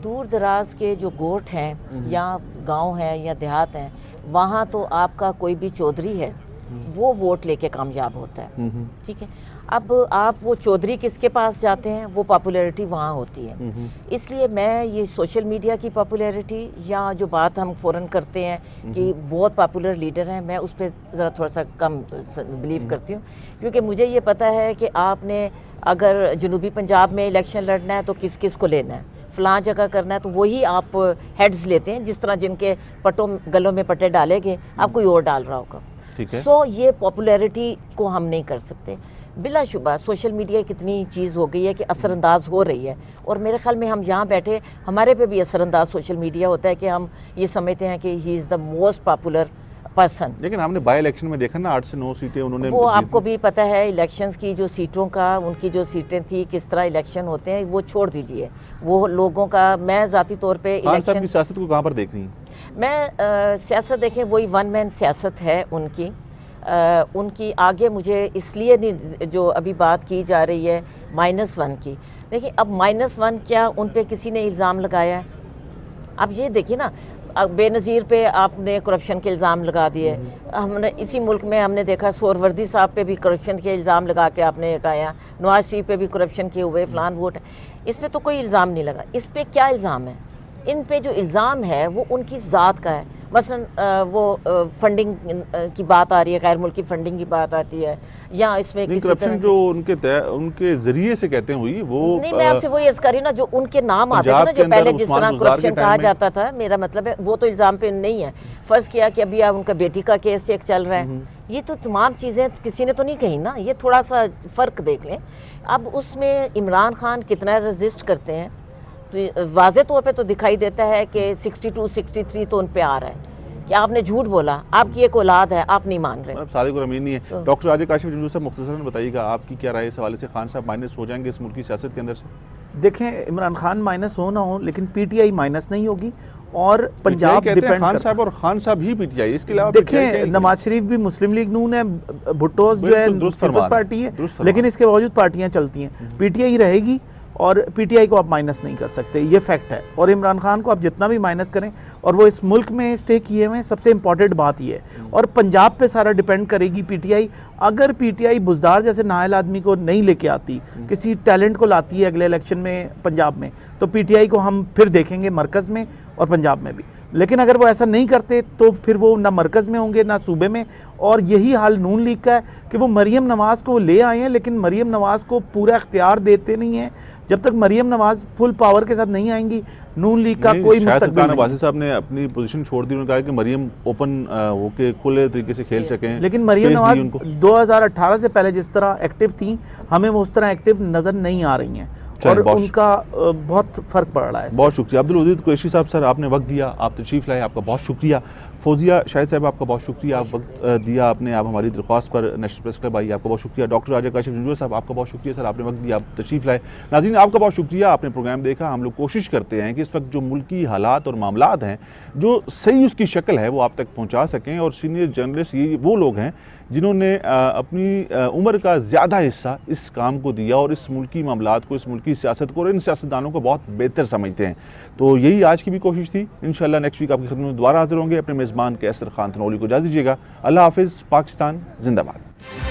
[SPEAKER 3] दूर दराज के जो गोट हैं या गांव हैं या देहात हैं, वहाँ तो आपका कोई भी चौधरी है वो वोट लेके कामयाब होता है, ठीक है। अब आप वो चौधरी किसके पास जाते हैं, वो पॉपुलैरिटी वहाँ होती है। इसलिए मैं ये सोशल मीडिया की पॉपुलैरिटी या जो बात हम फ़ौरन करते हैं कि बहुत पॉपुलर लीडर हैं, मैं उस पर ज़रा थोड़ा सा कम बिलीव करती हूँ, क्योंकि मुझे ये पता है कि आपने अगर जनूबी पंजाब में इलेक्शन लड़ना है तो किस किस को लेना है, फ़लाँ जगह करना है तो वही आप हेड्स लेते हैं, जिस तरह जिनके पटों गलों में पट्टे डालेंगे आप कोई और डाल रहा होगा। सो ये पॉपुलैरिटी को हम नहीं कर सकते। बिलाशुबा सोशल मीडिया कितनी चीज़ हो गई है कि असरअंदाज हो रही है, और मेरे ख्याल में हम यहाँ बैठे हमारे पे भी असरअंदाज सोशल मीडिया होता है कि हम ये समझते हैं कि he is the most popular person.
[SPEAKER 1] लेकिन हमने बाई इलेक्शन में देखा ना 8 से 9 सीटें उन्होंने,
[SPEAKER 3] वो आपको भी पता है इलेक्शंस की जो सीटों का, उनकी जो सीटें थी, किस तरह इलेक्शन होते हैं, वो छोड़ दीजिए। वो लोगों का, मैं ज़ाती तौर पे
[SPEAKER 1] इलेक्शन की सियासत को कहाँ पर देख रही हैं?
[SPEAKER 3] मैं सियासत देखें वही वन मैन सियासत है उनकी। उनकी आगे मुझे इसलिए नहीं, जो अभी बात की जा रही है -1 की, देखिए अब -1 क्या उन पे किसी ने इल्ज़ाम लगाया है? अब ये देखिए ना, बेनज़ीर पे आपने करप्शन के इल्ज़ाम लगा दिए। हमने इसी मुल्क में हमने देखा सोहरवर्दी साहब पे भी करप्शन के इल्ज़ाम लगा के आपने हटाया, नवाज शरीफ पे भी करप्शन के हुए, फ़लान वोट। इस पे तो कोई इल्ज़ाम नहीं लगा। इस पे क्या इल्ज़ाम है? इन पे जो इल्ज़ाम है वो उनकी ज़ात का है। मसलन वो फंडिंग की बात आ रही है, गैर मुल्की फंडिंग की बात आती है, या इसमें किसी
[SPEAKER 1] करप्शन जो उनके जरिए से कहते हैं हुई, वो
[SPEAKER 3] नहीं, मैं आपसे वही अर्ज कर रही ना, जो उनके नाम आते थे ना, जो पहले जिस तरह करप्शन कहा जाता था, मेरा मतलब है वो तो इल्ज़ाम पे नहीं है। फ़र्ज़ किया कि अभी आप उनका बेटी का केस चेक चल रहा है, ये तो तमाम चीज़ें किसी ने तो नहीं कही ना, ये थोड़ा सा फ़र्क देख लें। अब उसमें इमरान खान कितना रजिस्ट करते हैं, तो वाज़े तौर पे तो दिखाई देता है कि 62-63 तो उन पे आ रहा है कि आपने झूठ बोला, आपकी एक औलाद है, आप नहीं मान रहे।
[SPEAKER 1] सादिक और अमीन नहीं है। तो डॉक्टर राजा काशिफ जंजू साहब, मुख्तसरन बताइएगा आपकी क्या राय इस हवाले से, खान साहब माइनस हो जाएंगे इस मुल्क की सियासत के अंदर से?
[SPEAKER 4] देखें, इमरान खान माइनस हो ना हो, लेकिन पीटीआई माइनस नहीं होगी। और पंजाब डिपेंड,
[SPEAKER 1] खान साहब और खान साहब ही पीटीआई, इसके अलावा
[SPEAKER 4] देखें नवाज शरीफ भी मुस्लिम लीग नून है, भुट्टो जो है पीपल्स पार्टी है, लेकिन इसके बावजूद पार्टियां चलती हैं, पीटीआई रहेगी और पीटीआई को आप माइनस नहीं कर सकते, ये फैक्ट है। और इमरान खान को आप जितना भी माइनस करें, और वो इस मुल्क में स्टे किए हुए हैं, सबसे इंपॉर्टेंट बात ये है। और पंजाब पे सारा डिपेंड करेगी पीटीआई। अगर पीटीआई बुज़दार जैसे नाहल आदमी को नहीं लेके आती, किसी टैलेंट को लाती है अगले इलेक्शन में पंजाब में, तो पीटीआई को हम फिर देखेंगे मरकज़ में और पंजाब में भी। लेकिन अगर वो ऐसा नहीं करते तो फिर वो ना मरकज़ में होंगे ना सूबे में। और यही हाल नून लीग का है कि वो मरीम नवाज़ को ले आए हैं, लेकिन मरीम नवाज़ को पूरा इख्तियार देते नहीं हैं। जब तक मरीम नवाज़ फुल पावर के साथ नहीं आएंगी, नून लीग का कोई मुस्तकबिल नहीं।
[SPEAKER 1] वासिफ साहब ने अपनी पोजीशन छोड़ दी, उन्होंने कहा कि मरीम ओपन होके खुले तरीके से खेल सकें,
[SPEAKER 4] लेकिन मरीम नवाज़ 2018 से पहले जिस तरह एक्टिव थी, हमें वो उस तरह एक्टिव नज़र नहीं आ रही हैं, और उनका बहुत फ़र्क पड़ रहा है।
[SPEAKER 1] बहुत शुक्रिया अब्दुल वजीद कुरैशी साहब। सर, आपने वक्त दिया, आप तशरीफ़ लाए, आपका बहुत शुक्रिया। फौजिया शाहिद साहब, आपका बहुत शुक्रिया, आप वक्त दिया आपने, आप हमारी दरख्वास्त पर नेशनल प्रेस क्लब आई, आपका बहुत शुक्रिया। डॉक्टर राजा काशिफ जुंजुआ साहब, आपका बहुत शुक्रिया सर, आपने वक्त दिया, आप तशरीफ़ लाए। नाज़रीन, आपका बहुत शुक्रिया, आपने प्रोग्राम देखा। हम लोग कोशिश करते हैं कि इस वक्त जो मुल्की हालात और मामलात हैं, जो सही उसकी शक्ल है, वो आप तक पहुँचा सकें। और सीनियर जर्नलिस्ट ये वो लोग हैं जिन्होंने अपनी उम्र का ज़्यादा हिस्सा इस काम को दिया और इस मुल्की मामलात को, इस मुल्की सियासत को और इन सियासतदानों को बहुत बेहतर समझते हैं। तो यही आज की भी कोशिश थी। इंशाअल्लाह नेक्स्ट वीक आपकी खिदमत में दोबारा हाजिर होंगे। अपने मेज़बान कैसर खान थनौली को इजाज़त दीजिएगा। अल्लाह हाफिज़। पाकिस्तान जिंदाबाद।